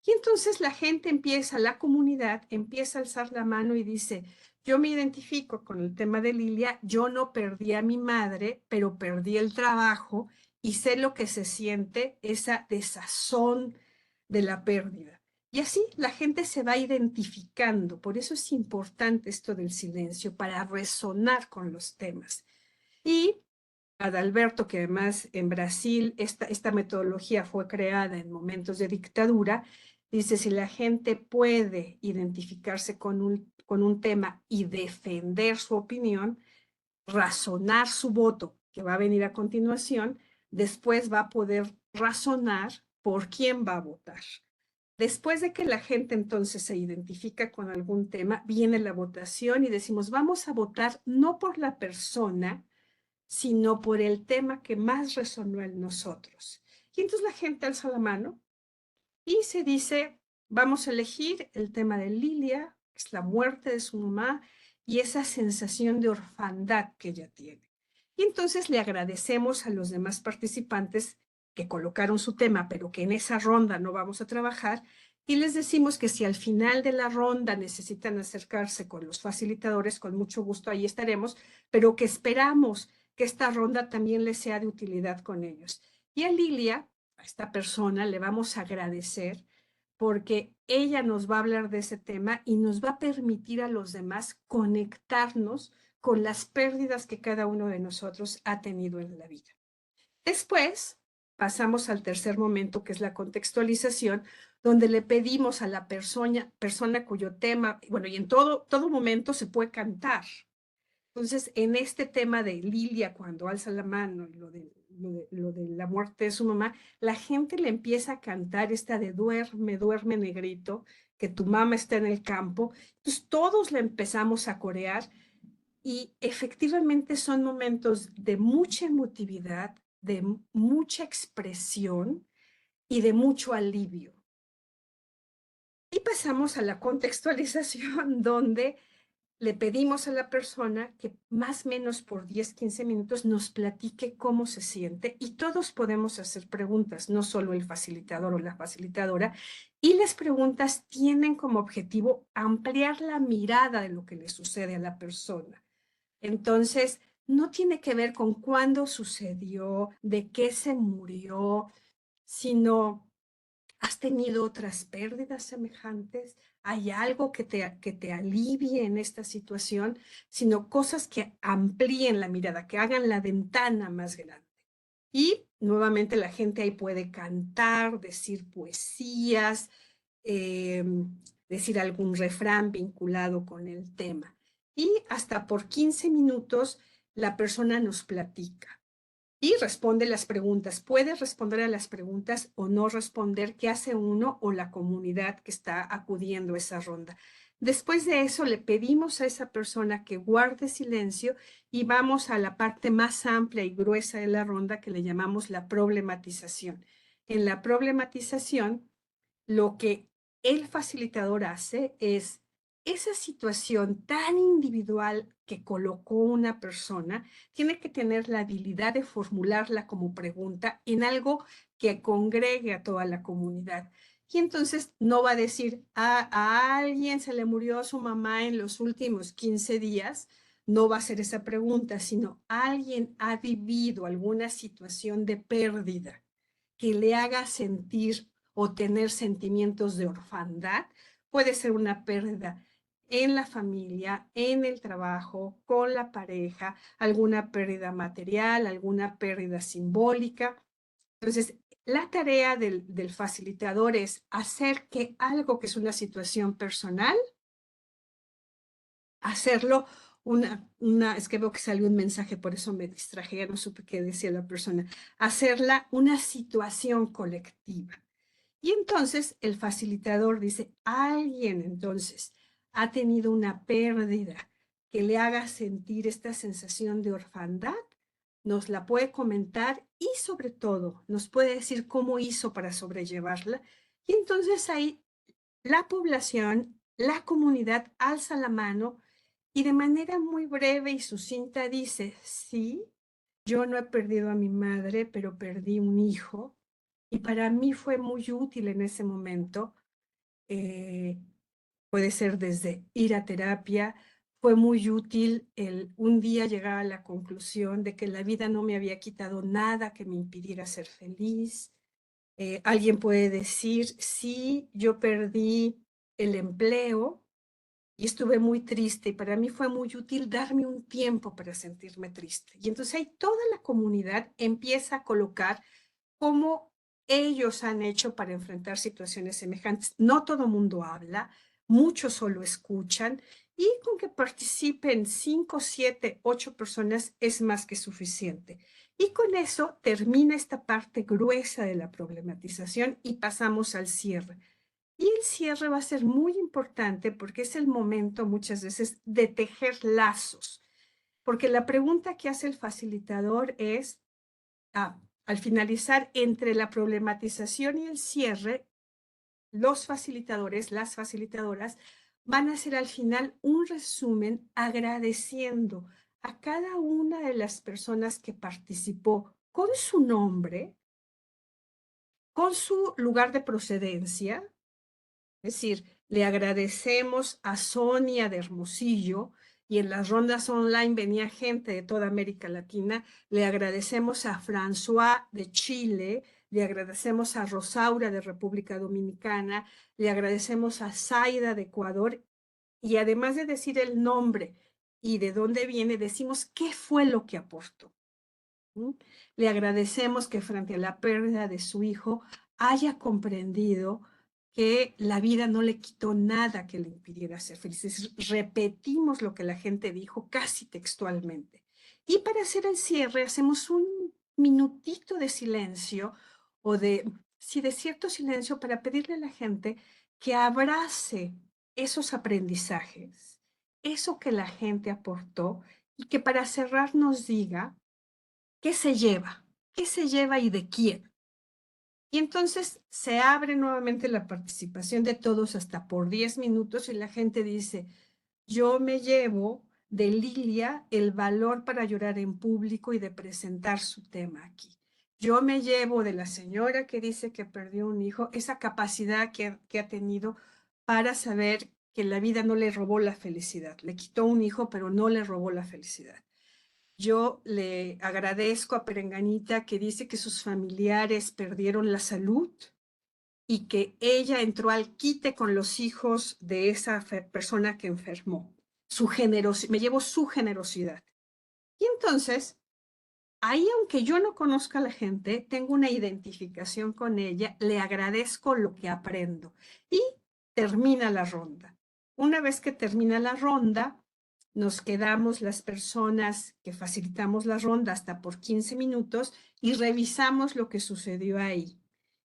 B: Y entonces la gente empieza, la comunidad empieza a alzar la mano y dice, yo me identifico con el tema de Lilia, yo no perdí a mi madre, pero perdí el trabajo y sé lo que se siente esa desazón de la pérdida. Y así la gente se va identificando, por eso es importante esto del silencio, para resonar con los temas. Y Adalberto, que además en Brasil esta metodología fue creada en momentos de dictadura, dice, si la gente puede identificarse con un tema y defender su opinión, razonar su voto, que va a venir a continuación, después va a poder razonar por quién va a votar. Después de que la gente entonces se identifica con algún tema, viene la votación y decimos, vamos a votar no por la persona, sino por el tema que más resonó en nosotros. Y entonces la gente alza la mano y se dice, vamos a elegir el tema de Lilia, que es la muerte de su mamá y esa sensación de orfandad que ella tiene. Y entonces le agradecemos a los demás participantes que colocaron su tema, pero que en esa ronda no vamos a trabajar, y les decimos que si al final de la ronda necesitan acercarse con los facilitadores, con mucho gusto ahí estaremos, pero que esperamos que esta ronda también les sea de utilidad con ellos. Y a Lilia, a esta persona, le vamos a agradecer porque ella nos va a hablar de ese tema y nos va a permitir a los demás conectarnos con las pérdidas que cada uno de nosotros ha tenido en la vida. Después pasamos al tercer momento, que es la contextualización, donde le pedimos a la persona cuyo tema, bueno, y en todo momento se puede cantar. Entonces, en este tema de Lilia, cuando alza la mano y lo de la muerte de su mamá, la gente le empieza a cantar esta de duerme, duerme negrito, que tu mamá está en el campo. Entonces, todos le empezamos a corear y efectivamente son momentos de mucha emotividad, de mucha expresión y de mucho alivio. Y pasamos a la contextualización, donde le pedimos a la persona que más o menos por 10, 15 minutos nos platique cómo se siente y todos podemos hacer preguntas, no solo el facilitador o la facilitadora, y las preguntas tienen como objetivo ampliar la mirada de lo que le sucede a la persona. Entonces, no tiene que ver con cuándo sucedió, de qué se murió, sino ¿Has tenido otras pérdidas semejantes? ¿Hay algo que te alivie en esta situación? Sino cosas que amplíen la mirada, que hagan la ventana más grande. Y nuevamente la gente ahí puede cantar, decir poesías, decir algún refrán vinculado con el tema. Y hasta por 15 minutos la persona nos platica y responde las preguntas. Puede responder a las preguntas o no responder qué hace uno o la comunidad que está acudiendo a esa ronda. Después de eso, le pedimos a esa persona que guarde silencio y vamos a la parte más amplia y gruesa de la ronda que le llamamos la problematización. En la problematización, lo que el facilitador hace es esa situación tan individual que colocó una persona, tiene que tener la habilidad de formularla como pregunta en algo que congregue a toda la comunidad. Y entonces no va a decir, a alguien se le murió su mamá en los últimos 15 días, no va a ser esa pregunta, sino alguien ha vivido alguna situación de pérdida que le haga sentir o tener sentimientos de orfandad. Puede ser una pérdida en la familia, en el trabajo, con la pareja, alguna pérdida material, alguna pérdida simbólica. Entonces, la tarea del facilitador es hacer que algo que es una situación personal, hacerlo es que veo que salió un mensaje, por eso me distraje, ya no supe qué decía la persona, hacerla una situación colectiva. Y entonces el facilitador dice, alguien entonces ha tenido una pérdida que le haga sentir esta sensación de orfandad, nos la puede comentar y sobre todo nos puede decir cómo hizo para sobrellevarla. Y entonces ahí la población, la comunidad alza la mano y de manera muy breve y sucinta dice, sí, yo no he perdido a mi madre, pero perdí un hijo y para mí fue muy útil en ese momento. eh, Puede ser desde ir a terapia, fue muy útil el un día llegar a la conclusión de que la vida no me había quitado nada que me impidiera ser feliz. Alguien puede decir, sí, yo perdí el empleo y estuve muy triste y para mí fue muy útil darme un tiempo para sentirme triste. Y entonces ahí toda la comunidad empieza a colocar cómo ellos han hecho para enfrentar situaciones semejantes. No todo mundo habla, muchos solo escuchan y con que participen 5, 7, 8 personas es más que suficiente. Y con eso termina esta parte gruesa de la problematización y pasamos al cierre. Y el cierre va a ser muy importante porque es el momento muchas veces de tejer lazos, porque la pregunta que hace el facilitador es, al finalizar entre la problematización y el cierre, los facilitadores, las facilitadoras, van a hacer al final un resumen agradeciendo a cada una de las personas que participó con su nombre, con su lugar de procedencia. Es decir, le agradecemos a Sonia de Hermosillo y en las rondas online venía gente de toda América Latina. Le agradecemos a François de Chile, le agradecemos a Rosaura de República Dominicana, le agradecemos a Zaida de Ecuador y además de decir el nombre y de dónde viene, decimos qué fue lo que aportó. Le agradecemos que frente a la pérdida de su hijo haya comprendido que la vida no le quitó nada que le impidiera ser feliz. Repetimos lo que la gente dijo casi textualmente. Y para hacer el cierre hacemos un minutito de silencio o sí, de cierto silencio para pedirle a la gente que abrace esos aprendizajes, eso que la gente aportó y que para cerrar nos diga ¿qué se lleva? ¿Qué se lleva y de quién? Y entonces se abre nuevamente la participación de todos hasta por 10 minutos y la gente dice, yo me llevo de Lilia el valor para llorar en público y de presentar su tema aquí. Yo me llevo de la señora que dice que perdió un hijo, esa capacidad que ha tenido para saber que la vida no le robó la felicidad. Le quitó un hijo, pero no le robó la felicidad. Yo le agradezco a Perenganita que dice que sus familiares perdieron la salud y que ella entró al quite con los hijos de esa persona que enfermó. Me llevo su generosidad. Y entonces, ahí, aunque yo no conozca a la gente, tengo una identificación con ella, le agradezco lo que aprendo y termina la ronda. Una vez que termina la ronda, nos quedamos las personas que facilitamos la ronda hasta por 15 minutos y revisamos lo que sucedió ahí.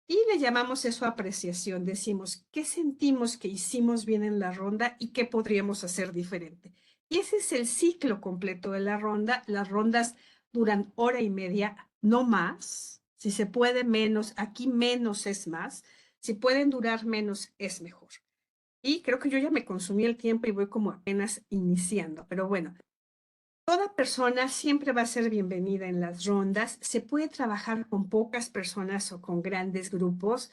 B: Y le llamamos eso apreciación. Decimos, ¿qué sentimos que hicimos bien en la ronda y qué podríamos hacer diferente? Y ese es el ciclo completo de la ronda. Las rondas duran hora y media, no más. Si se puede menos, aquí menos es más. Si pueden durar menos, es mejor. Y creo que yo ya me consumí el tiempo y voy como apenas iniciando, pero bueno, toda persona siempre va a ser bienvenida en las rondas. Se puede trabajar con pocas personas o con grandes grupos.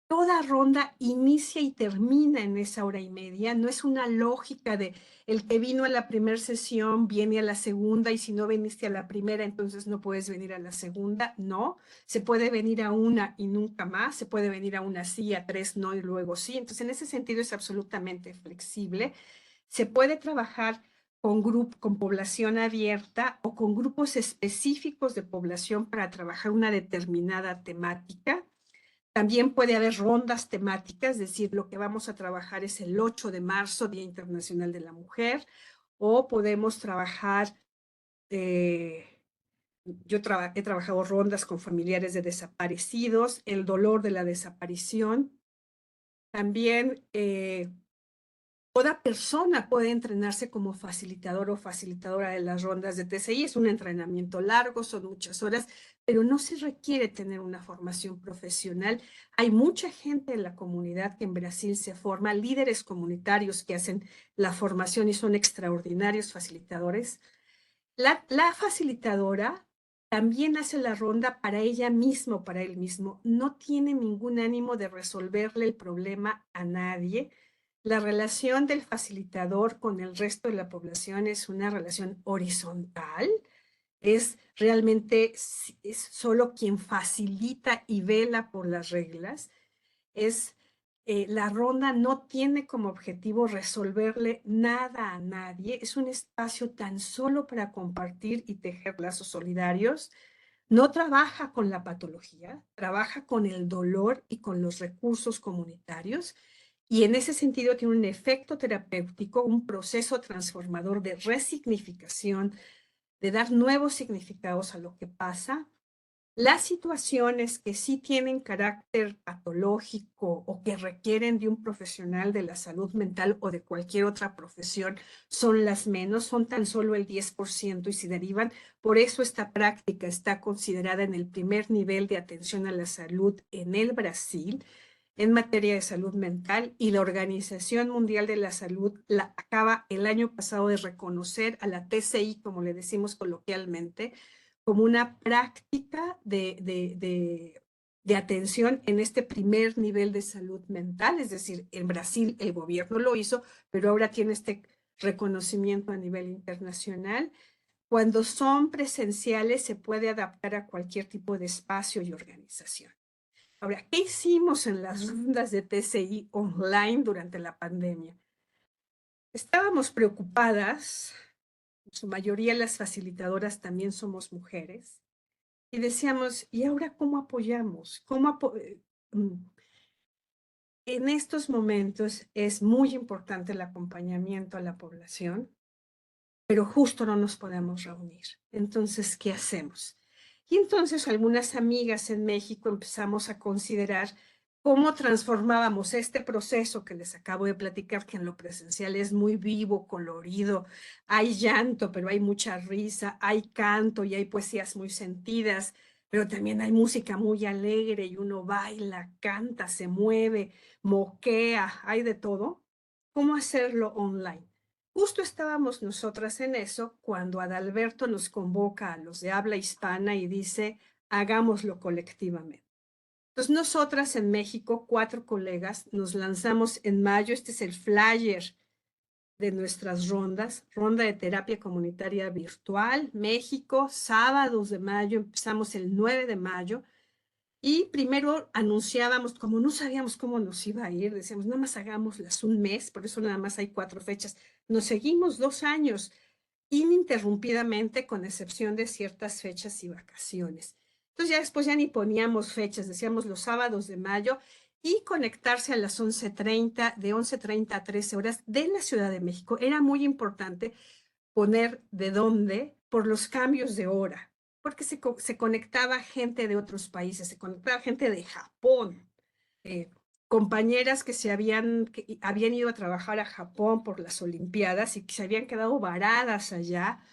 B: Toda ronda inicia y termina en esa hora y media. No es una lógica de el que vino a la primera sesión viene a la segunda y si no viniste a la primera, entonces no puedes venir a la segunda. No, se puede venir a una y nunca más. Se puede venir a una sí, a tres no y luego sí. Entonces, en ese sentido es absolutamente flexible. Se puede trabajar con población abierta o con grupos específicos de población para trabajar una determinada temática. También puede haber rondas temáticas, es decir, lo que vamos a trabajar es el 8 de marzo, Día Internacional de la Mujer, o podemos trabajar, he trabajado rondas con familiares de desaparecidos, el dolor de la desaparición. También toda persona puede entrenarse como facilitador o facilitadora de las rondas de TCI. Es un entrenamiento largo, son muchas horas, pero no se requiere tener una formación profesional. Hay mucha gente en la comunidad que en Brasil se forma, líderes comunitarios que hacen la formación y son extraordinarios facilitadores. La facilitadora también hace la ronda para ella misma o para él mismo. No tiene ningún ánimo de resolverle el problema a nadie. La relación del facilitador con el resto de la población es una relación horizontal. Es realmente es solo quien facilita y vela por las reglas. La ronda no tiene como objetivo resolverle nada a nadie. Es un espacio tan solo para compartir y tejer lazos solidarios. No trabaja con la patología, trabaja con el dolor y con los recursos comunitarios. Y en ese sentido tiene un efecto terapéutico, un proceso transformador de resignificación, de dar nuevos significados a lo que pasa. Las situaciones que sí tienen carácter patológico o que requieren de un profesional de la salud mental o de cualquier otra profesión son las menos, son tan solo el 10% y se derivan. Por eso esta práctica está considerada en el primer nivel de atención a la salud en el Brasil en materia de salud mental, y la Organización Mundial de la Salud la acaba el año pasado de reconocer a la TCI, como le decimos coloquialmente, como una práctica de atención en este primer nivel de salud mental. Es decir, en Brasil el gobierno lo hizo, pero ahora tiene este reconocimiento a nivel internacional. Cuando son presenciales se puede adaptar a cualquier tipo de espacio y organización. Ahora, ¿qué hicimos en las rondas de TCI online durante la pandemia? Estábamos preocupadas, en su mayoría las facilitadoras también somos mujeres, y decíamos, ¿y ahora cómo apoyamos? En estos momentos es muy importante el acompañamiento a la población, pero justo no nos podemos reunir. Entonces, ¿qué hacemos? Y entonces algunas amigas en México empezamos a considerar cómo transformábamos este proceso que les acabo de platicar, que en lo presencial es muy vivo, colorido, hay llanto, pero hay mucha risa, hay canto y hay poesías muy sentidas, pero también hay música muy alegre y uno baila, canta, se mueve, moquea, hay de todo. ¿Cómo hacerlo online? Justo estábamos nosotras en eso cuando Adalberto nos convoca a los de habla hispana y dice, hagámoslo colectivamente. Entonces nosotras en México, 4 colegas, nos lanzamos en mayo. Este es el flyer de nuestras rondas, ronda de terapia comunitaria virtual, México, sábados de mayo, empezamos el 9 de mayo. Y primero anunciábamos, como no sabíamos cómo nos iba a ir, decíamos, nada más hagámoslas un mes, por eso nada más hay 4 fechas. Nos seguimos 2 años ininterrumpidamente, con excepción de ciertas fechas y vacaciones. Entonces ya después ya ni poníamos fechas, decíamos los sábados de mayo y conectarse a las 11:30, de 11:30 a 13 horas de la Ciudad de México. Era muy importante poner de dónde por los cambios de hora, porque se conectaba gente de otros países, se conectaba gente de Japón, eh, compañeras que habían ido a trabajar a Japón por las Olimpiadas y que se habían quedado varadas allá,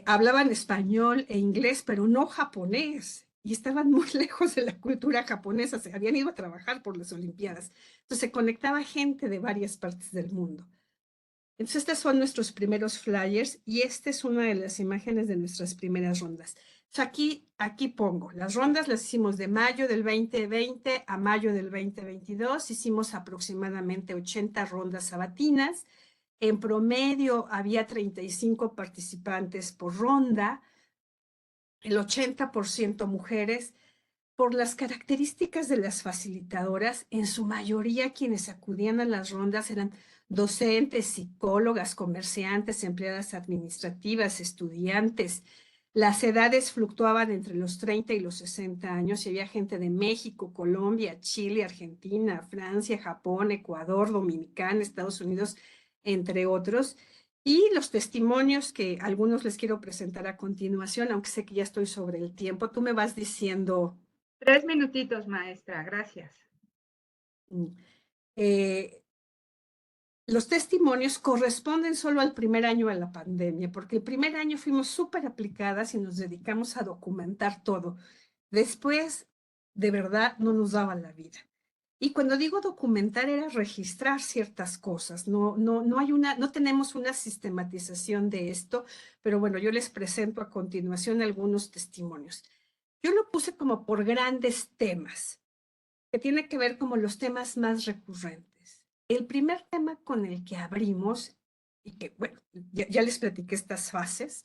B: hablaban español e inglés, pero no japonés, y estaban muy lejos de la cultura japonesa, se habían ido a trabajar por las Olimpiadas. Entonces se conectaba gente de varias partes del mundo. Entonces, estos son nuestros primeros flyers y esta es una de las imágenes de nuestras primeras rondas. Entonces, aquí pongo, las rondas las hicimos de mayo del 2020 a mayo del 2022, hicimos aproximadamente 80 rondas sabatinas, en promedio había 35 participantes por ronda, el 80% mujeres. Por las características de las facilitadoras, en su mayoría quienes acudían a las rondas eran docentes, psicólogas, comerciantes, empleadas administrativas, estudiantes. Las edades fluctuaban entre los 30 y los 60 años y había gente de México, Colombia, Chile, Argentina, Francia, Japón, Ecuador, Dominicana, Estados Unidos, entre otros. Y los testimonios que algunos les quiero presentar a continuación, aunque sé que ya estoy sobre el tiempo, tú me vas diciendo
A: 3 minutitos, maestra, gracias.
B: Eh, los testimonios corresponden solo al primer año de la pandemia, porque el primer año fuimos súper aplicadas y nos dedicamos a documentar todo. Después, de verdad, no nos daba la vida. Y cuando digo documentar era registrar ciertas cosas. No tenemos una sistematización de esto, pero bueno, yo les presento a continuación algunos testimonios. Yo lo puse como por grandes temas, que tiene que ver como los temas más recurrentes. El primer tema con el que abrimos, y que, bueno, ya les platiqué estas fases,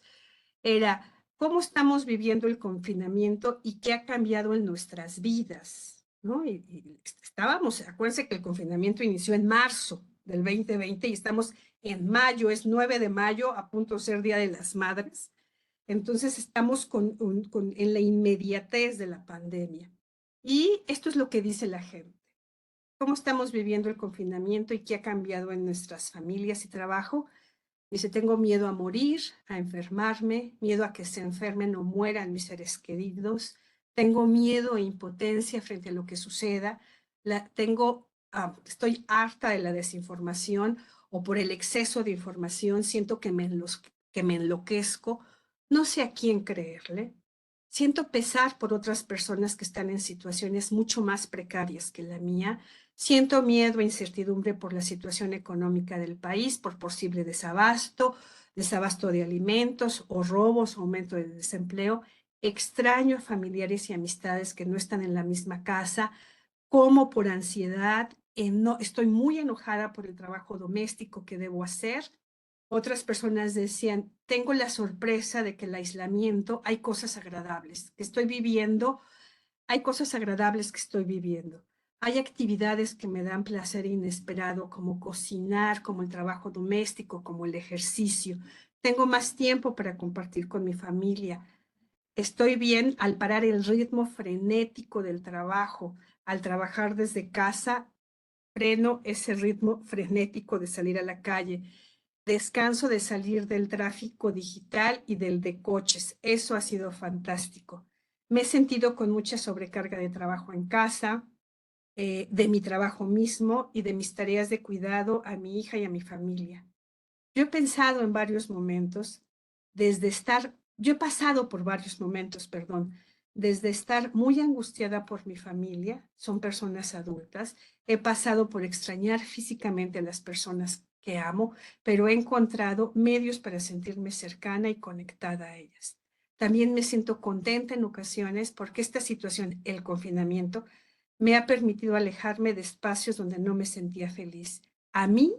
B: era cómo estamos viviendo el confinamiento y qué ha cambiado en nuestras vidas, ¿no? Y estábamos, acuérdense que el confinamiento inició en marzo del 2020 y estamos en mayo, es 9 de mayo, a punto de ser Día de las Madres. Entonces estamos en la inmediatez de la pandemia. Y esto es lo que dice la gente. ¿Cómo estamos viviendo el confinamiento y qué ha cambiado en nuestras familias y trabajo? Dice, tengo miedo a morir, a enfermarme, miedo a que se enfermen o mueran mis seres queridos, tengo miedo e impotencia frente a lo que suceda, estoy harta de la desinformación o por el exceso de información, siento que me enloquezco, no sé a quién creerle, siento pesar por otras personas que están en situaciones mucho más precarias que la mía, siento miedo e incertidumbre por la situación económica del país, por posible desabasto de alimentos o robos, aumento del desempleo. Extraño a familiares y amistades que no están en la misma casa, como por ansiedad. Estoy muy enojada por el trabajo doméstico que debo hacer. Otras personas decían, tengo la sorpresa de que el aislamiento hay cosas agradables que estoy viviendo, hay cosas agradables que estoy viviendo. Hay actividades que me dan placer inesperado, como cocinar, como el trabajo doméstico, como el ejercicio. Tengo más tiempo para compartir con mi familia. Estoy bien al parar el ritmo frenético del trabajo. Al trabajar desde casa, freno ese ritmo frenético de salir a la calle. Descanso de salir del tráfico digital y del de coches. Eso ha sido fantástico. Me he sentido con mucha sobrecarga de trabajo en casa, de mi trabajo mismo y de mis tareas de cuidado a mi hija y a mi familia. Yo he pensado en varios momentos, yo he pasado por varios momentos, perdón, desde estar muy angustiada por mi familia, son personas adultas, he pasado por extrañar físicamente a las personas que amo, pero he encontrado medios para sentirme cercana y conectada a ellas. También me siento contenta en ocasiones porque esta situación, el confinamiento, me ha permitido alejarme de espacios donde no me sentía feliz. A mí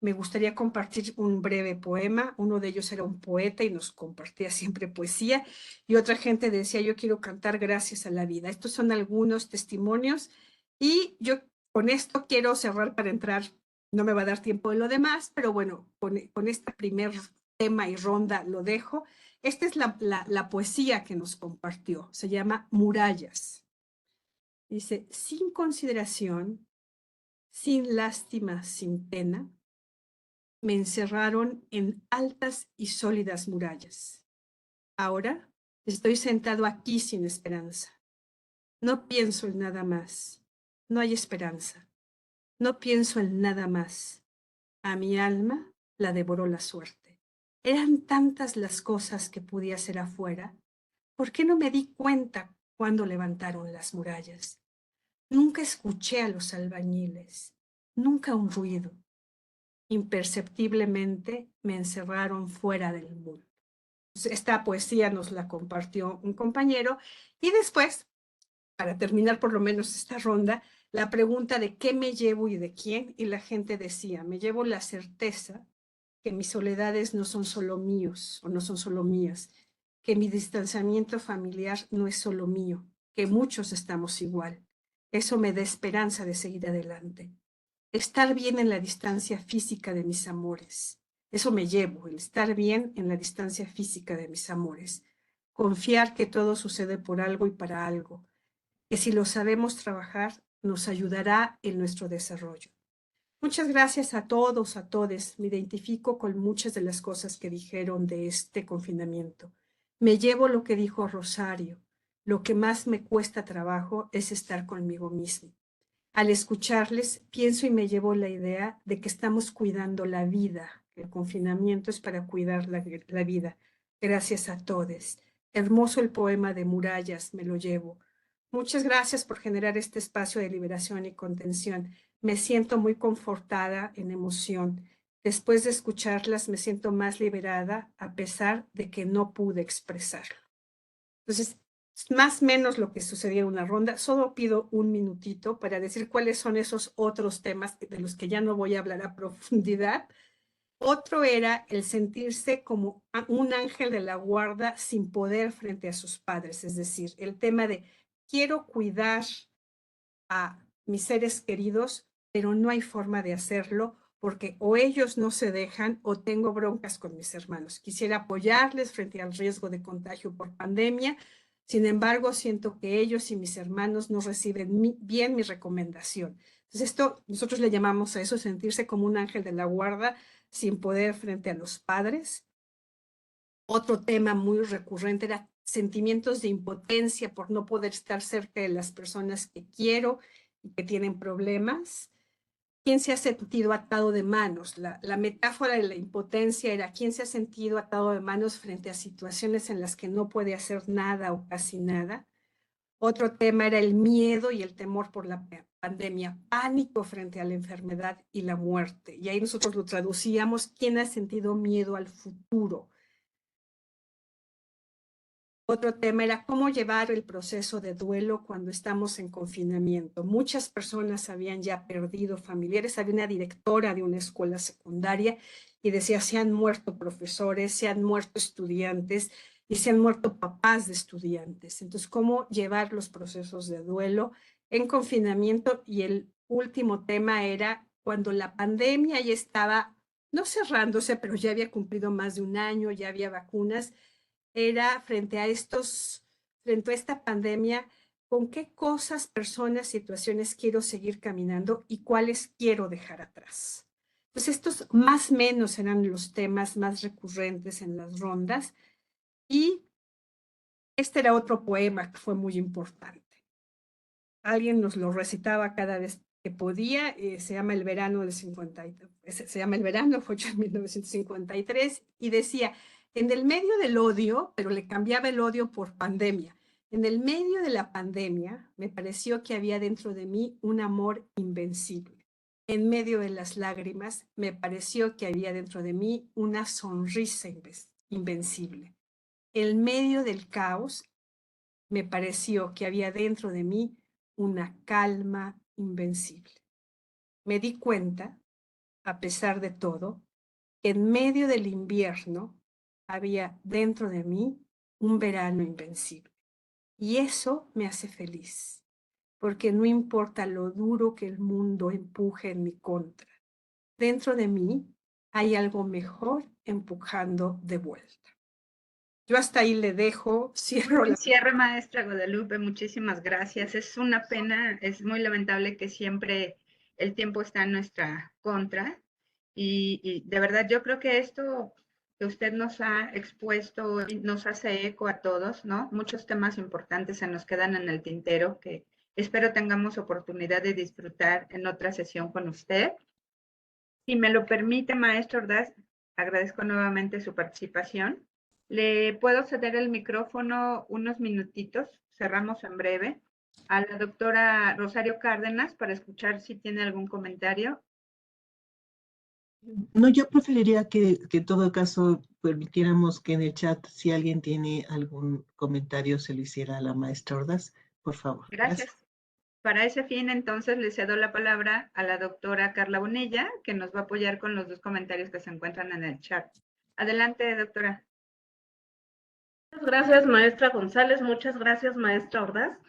B: me gustaría compartir un breve poema. Uno de ellos era un poeta y nos compartía siempre poesía, y otra gente decía, yo quiero cantar gracias a la vida. Estos son algunos testimonios, y yo con esto quiero cerrar para entrar. No me va a dar tiempo de lo demás, pero bueno, con este primer tema y ronda lo dejo. Esta es la poesía que nos compartió. Se llama Murallas. Dice, sin consideración, sin lástima, sin pena, me encerraron en altas y sólidas murallas. Ahora estoy sentado aquí sin esperanza. No pienso en nada más. No hay esperanza. No pienso en nada más. A mi alma la devoró la suerte. Eran tantas las cosas que podía hacer afuera. ¿Por qué no me di cuenta cuando levantaron las murallas? Nunca escuché a los albañiles. Nunca un ruido. Imperceptiblemente me encerraron fuera del mundo. Esta poesía nos la compartió un compañero, y después, para terminar por lo menos esta ronda, la pregunta de qué me llevo y de quién, y la gente decía, me llevo la certeza que mis soledades no son solo míos o no son solo mías, que mi distanciamiento familiar no es solo mío, que muchos estamos igual. Eso me da esperanza de seguir adelante. Estar bien en la distancia física de mis amores. Eso me llevo, el estar bien en la distancia física de mis amores. Confiar que todo sucede por algo y para algo, que si lo sabemos trabajar, nos ayudará en nuestro desarrollo. Muchas gracias a todos, a todes. Me identifico con muchas de las cosas que dijeron de este confinamiento. Me llevo lo que dijo Rosario. Lo que más me cuesta trabajo es estar conmigo mismo. Al escucharles, pienso y me llevo la idea de que estamos cuidando la vida. El confinamiento es para cuidar la vida. Gracias a todos. Hermoso el poema de Murallas, me lo llevo. Muchas gracias por generar este espacio de liberación y contención. Me siento muy confortada en emoción. Después de escucharlas, me siento más liberada a pesar de que no pude expresarlo. Entonces, más o menos lo que sucedía en una ronda. Solo pido un minutito para decir cuáles son esos otros temas de los que ya no voy a hablar a profundidad. Otro era el sentirse como un ángel de la guarda sin poder frente a sus padres, es decir, el tema de quiero cuidar a mis seres queridos, pero no hay forma de hacerlo porque o ellos no se dejan o tengo broncas con mis hermanos. Quisiera apoyarles frente al riesgo de contagio por pandemia. Sin embargo, siento que ellos y mis hermanos no reciben bien mi recomendación. Entonces, esto nosotros le llamamos a eso sentirse como un ángel de la guarda sin poder frente a los padres. Otro tema muy recurrente era sentimientos de impotencia por no poder estar cerca de las personas que quiero y que tienen problemas. ¿Quién se ha sentido atado de manos? La metáfora de la impotencia era quién se ha sentido atado de manos frente a situaciones en las que no puede hacer nada o casi nada. Otro tema era el miedo y el temor por la pandemia, pánico frente a la enfermedad y la muerte. Y ahí nosotros lo traducíamos, ¿quién ha sentido miedo al futuro? Otro tema era cómo llevar el proceso de duelo cuando estamos en confinamiento. Muchas personas habían ya perdido familiares. Había una directora de una escuela secundaria y decía, se han muerto profesores, se han muerto estudiantes y se han muerto papás de estudiantes. Entonces, cómo llevar los procesos de duelo en confinamiento. Y el último tema era cuando la pandemia ya estaba, no cerrándose, pero ya había cumplido más de un año, ya había vacunas. Era frente a esta pandemia, con qué cosas, personas, situaciones quiero seguir caminando y cuáles quiero dejar atrás. Pues estos más o menos eran los temas más recurrentes en las rondas, y este era otro poema que fue muy importante. Alguien nos lo recitaba cada vez que podía, se llama El verano del 50, se llama El verano, fue hecho en 1953, y decía, en el medio del odio, pero le cambiaba el odio por pandemia, en el medio de la pandemia me pareció que había dentro de mí un amor invencible. En medio de las lágrimas me pareció que había dentro de mí una sonrisa invencible. En medio del caos me pareció que había dentro de mí una calma invencible. Me di cuenta, a pesar de todo, en medio del invierno había dentro de mí un verano invencible. Y eso me hace feliz, porque no importa lo duro que el mundo empuje en mi contra, dentro de mí hay algo mejor empujando de vuelta. Yo hasta ahí le dejo, cierro la...
A: Cierre, maestra Guadalupe, muchísimas gracias. Es una pena, es muy lamentable que siempre el tiempo está en nuestra contra y de verdad yo creo que esto que usted nos ha expuesto nos hace eco a todos, ¿no? Muchos temas importantes se nos quedan en el tintero que espero tengamos oportunidad de disfrutar en otra sesión con usted. Si me lo permite, maestro Ordaz, agradezco nuevamente su participación. Le puedo ceder el micrófono unos minutitos, cerramos en breve, a la doctora Rosario Cárdenas para escuchar si tiene algún comentario.
C: No, yo preferiría que en todo caso permitiéramos que en el chat, si alguien tiene algún comentario, se lo hiciera a la maestra Ordaz, por favor.
A: Gracias. Para ese fin, entonces, le cedo la palabra a la doctora Carla Bonilla, que nos va a apoyar con los dos comentarios que se encuentran en el chat. Adelante, doctora.
D: Muchas gracias, maestra González. Muchas gracias, maestra Ordaz.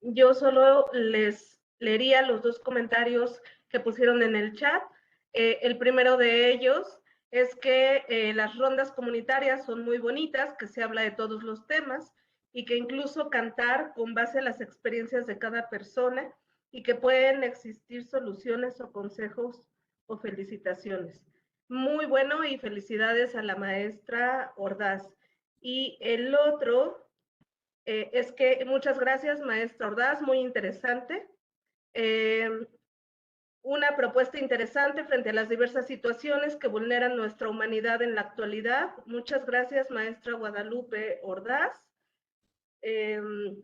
D: Yo solo les leería los dos comentarios que pusieron en el chat. El primero de ellos es que las rondas comunitarias son muy bonitas, que se habla de todos los temas y que incluso cantar con base en las experiencias de cada persona y que pueden existir soluciones o consejos o felicitaciones. Muy bueno y felicidades a la maestra Ordaz. Y el otro es que muchas gracias, maestra Ordaz, muy interesante. Una propuesta interesante frente a las diversas situaciones que vulneran nuestra humanidad en la actualidad. Muchas gracias, maestra Guadalupe Ordaz. De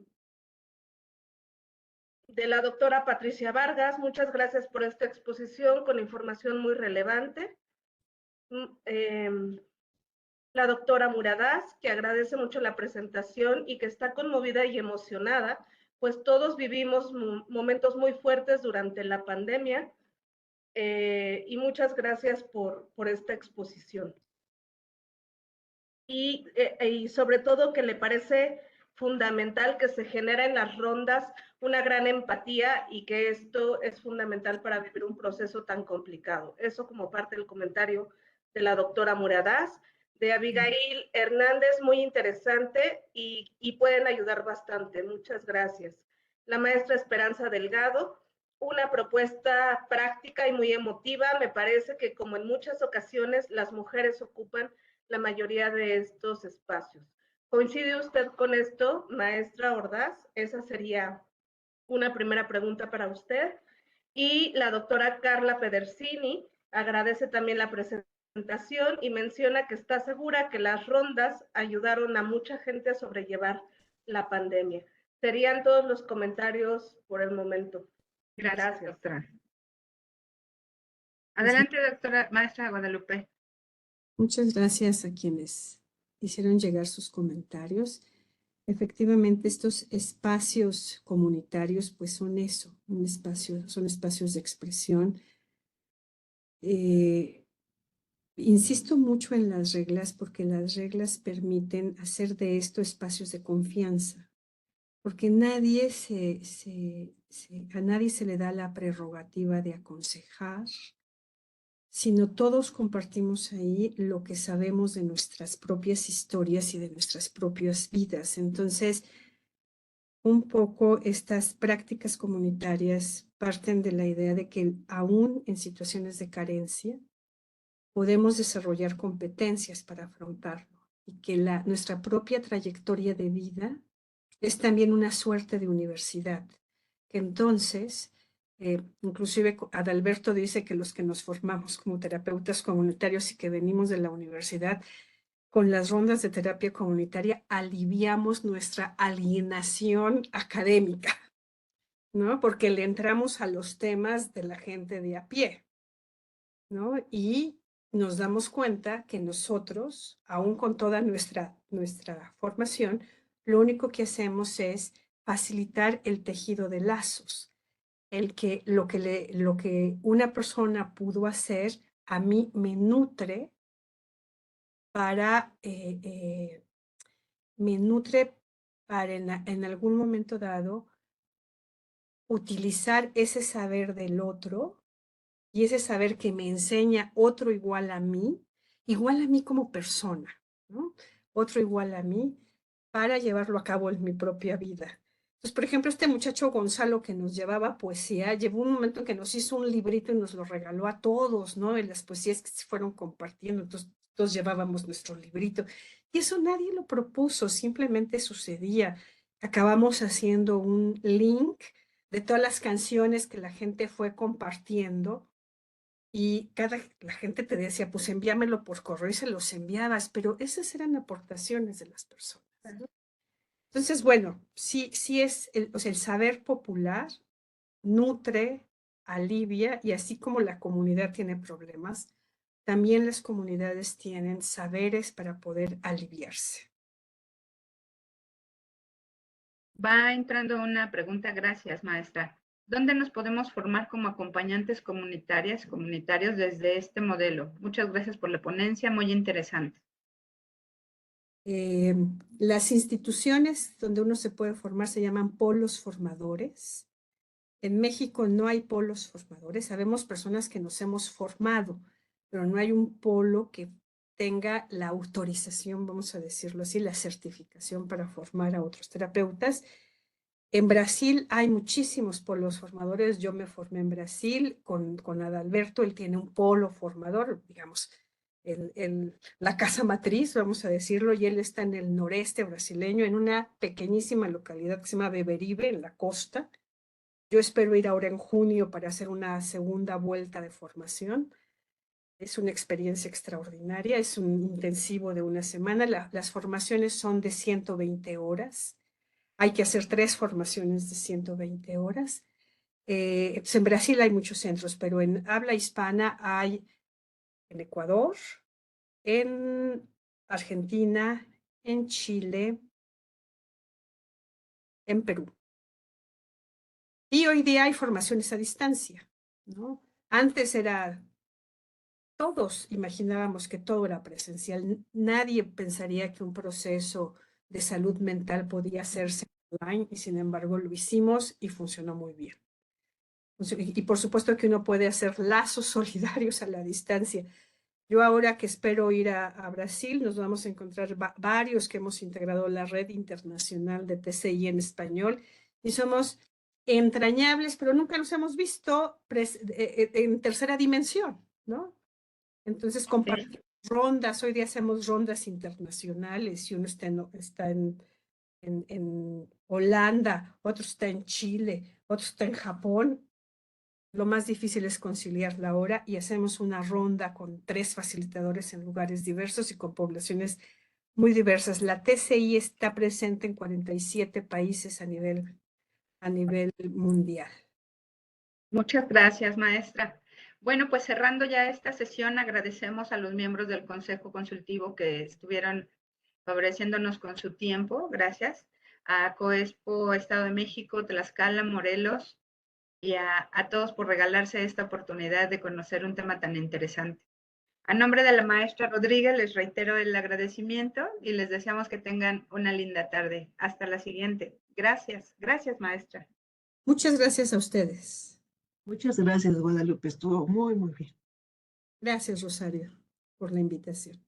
D: la doctora Patricia Vargas, muchas gracias por esta exposición con información muy relevante. La doctora Muradaz, que agradece mucho la presentación y que está conmovida y emocionada, pues todos vivimos momentos muy fuertes durante la pandemia y muchas gracias por esta exposición. Y sobre todo que le parece fundamental que se genere en las rondas una gran empatía y que esto es fundamental para vivir un proceso tan complicado. Eso como parte del comentario de la doctora Muradaz. De Abigail Hernández, muy interesante y pueden ayudar bastante. Muchas gracias. La maestra Esperanza Delgado, una propuesta práctica y muy emotiva. Me parece que como en muchas ocasiones las mujeres ocupan la mayoría de estos espacios. ¿Coincide usted con esto, maestra Ordaz? Esa sería una primera pregunta para usted. Y la doctora Carla Pedersini agradece también la presentación y menciona que está segura que las rondas ayudaron a mucha gente a sobrellevar la pandemia. Serían todos los comentarios por el momento.
A: Gracias. Doctora. Adelante, doctora maestra Guadalupe.
B: Muchas gracias a quienes hicieron llegar sus comentarios. Efectivamente, estos espacios comunitarios, pues son eso, son espacios de expresión. Insisto mucho en las reglas porque las reglas permiten hacer de esto espacios de confianza, porque a nadie se le da la prerrogativa de aconsejar, sino todos compartimos ahí lo que sabemos de nuestras propias historias y de nuestras propias vidas. Entonces, un poco estas prácticas comunitarias parten de la idea de que aún en situaciones de carencia podemos desarrollar competencias para afrontarlo y que nuestra propia trayectoria de vida es también una suerte de universidad, que entonces inclusive Adalberto dice que los que nos formamos como terapeutas comunitarios y que venimos de la universidad, con las rondas de terapia comunitaria aliviamos nuestra alienación académica, ¿no? Porque le entramos a los temas de la gente de a pie, ¿no? Y nos damos cuenta que nosotros, aún con toda nuestra formación, lo único que hacemos es facilitar el tejido de lazos. lo que una persona pudo hacer a mí me nutre para, en algún momento dado utilizar ese saber del otro y ese saber que me enseña otro igual a mí como persona, ¿no? Otro igual a mí para llevarlo a cabo en mi propia vida. Entonces, por ejemplo, este muchacho Gonzalo que nos llevaba poesía, llegó un momento en que nos hizo un librito y nos lo regaló a todos, ¿no? En las poesías que se fueron compartiendo, entonces todos llevábamos nuestro librito. Y eso nadie lo propuso, simplemente sucedía. Acabamos haciendo un link de todas las canciones que la gente fue compartiendo y la gente te decía, pues envíamelo por correo y se los enviabas, pero esas eran aportaciones de las personas. Entonces, bueno, sí es, o sea, el saber popular nutre, alivia, y así como la comunidad tiene problemas, también las comunidades tienen saberes para poder aliviarse.
A: Va entrando una pregunta, gracias, maestra. ¿Dónde nos podemos formar como acompañantes comunitarios desde este modelo? Muchas gracias por la ponencia, muy interesante.
B: Las instituciones donde uno se puede formar se llaman polos formadores. En México no hay polos formadores. Sabemos personas que nos hemos formado, pero no hay un polo que tenga la autorización, vamos a decirlo así, la certificación para formar a otros terapeutas. En Brasil hay muchísimos polos formadores. Yo me formé en Brasil con Adalberto. Él tiene un polo formador, digamos, la casa matriz, vamos a decirlo, y él está en el noreste brasileño, en una pequeñísima localidad que se llama Beberibe, en la costa. Yo espero ir ahora en junio para hacer una segunda vuelta de formación. Es una experiencia extraordinaria, es un intensivo de una semana. Las formaciones son de 120 horas. Hay que hacer 3 formaciones de 120 horas. Pues en Brasil hay muchos centros, pero en habla hispana hay en Ecuador, en Argentina, en Chile, en Perú. Y hoy día hay formaciones a distancia, ¿no? Antes todos imaginábamos que todo era presencial. Nadie pensaría que un proceso de salud mental podía hacerse online y sin embargo lo hicimos y funcionó muy bien. Y por supuesto que uno puede hacer lazos solidarios a la distancia. Yo ahora que espero ir a Brasil, nos vamos a encontrar varios que hemos integrado la red internacional de TCI en español y somos entrañables, pero nunca nos hemos visto en tercera dimensión, ¿no? Entonces compartimos rondas, hoy día hacemos rondas internacionales y uno está en Holanda, otro está en Chile, otro está en Japón. Lo más difícil es conciliar la hora y hacemos una ronda con 3 facilitadores en lugares diversos y con poblaciones muy diversas. La TCI está presente en 47 países a nivel mundial.
A: Muchas gracias, maestra. Bueno, pues cerrando ya esta sesión, agradecemos a los miembros del Consejo Consultivo que estuvieron favoreciéndonos con su tiempo. Gracias. A COESPO, Estado de México, Tlaxcala, Morelos, y a todos por regalarse esta oportunidad de conocer un tema tan interesante. A nombre de la maestra Rodríguez, les reitero el agradecimiento y les deseamos que tengan una linda tarde. Hasta la siguiente. Gracias. Gracias, maestra.
B: Muchas gracias a ustedes.
C: Muchas gracias, Guadalupe. Estuvo muy, muy bien.
B: Gracias, Rosario, por la invitación.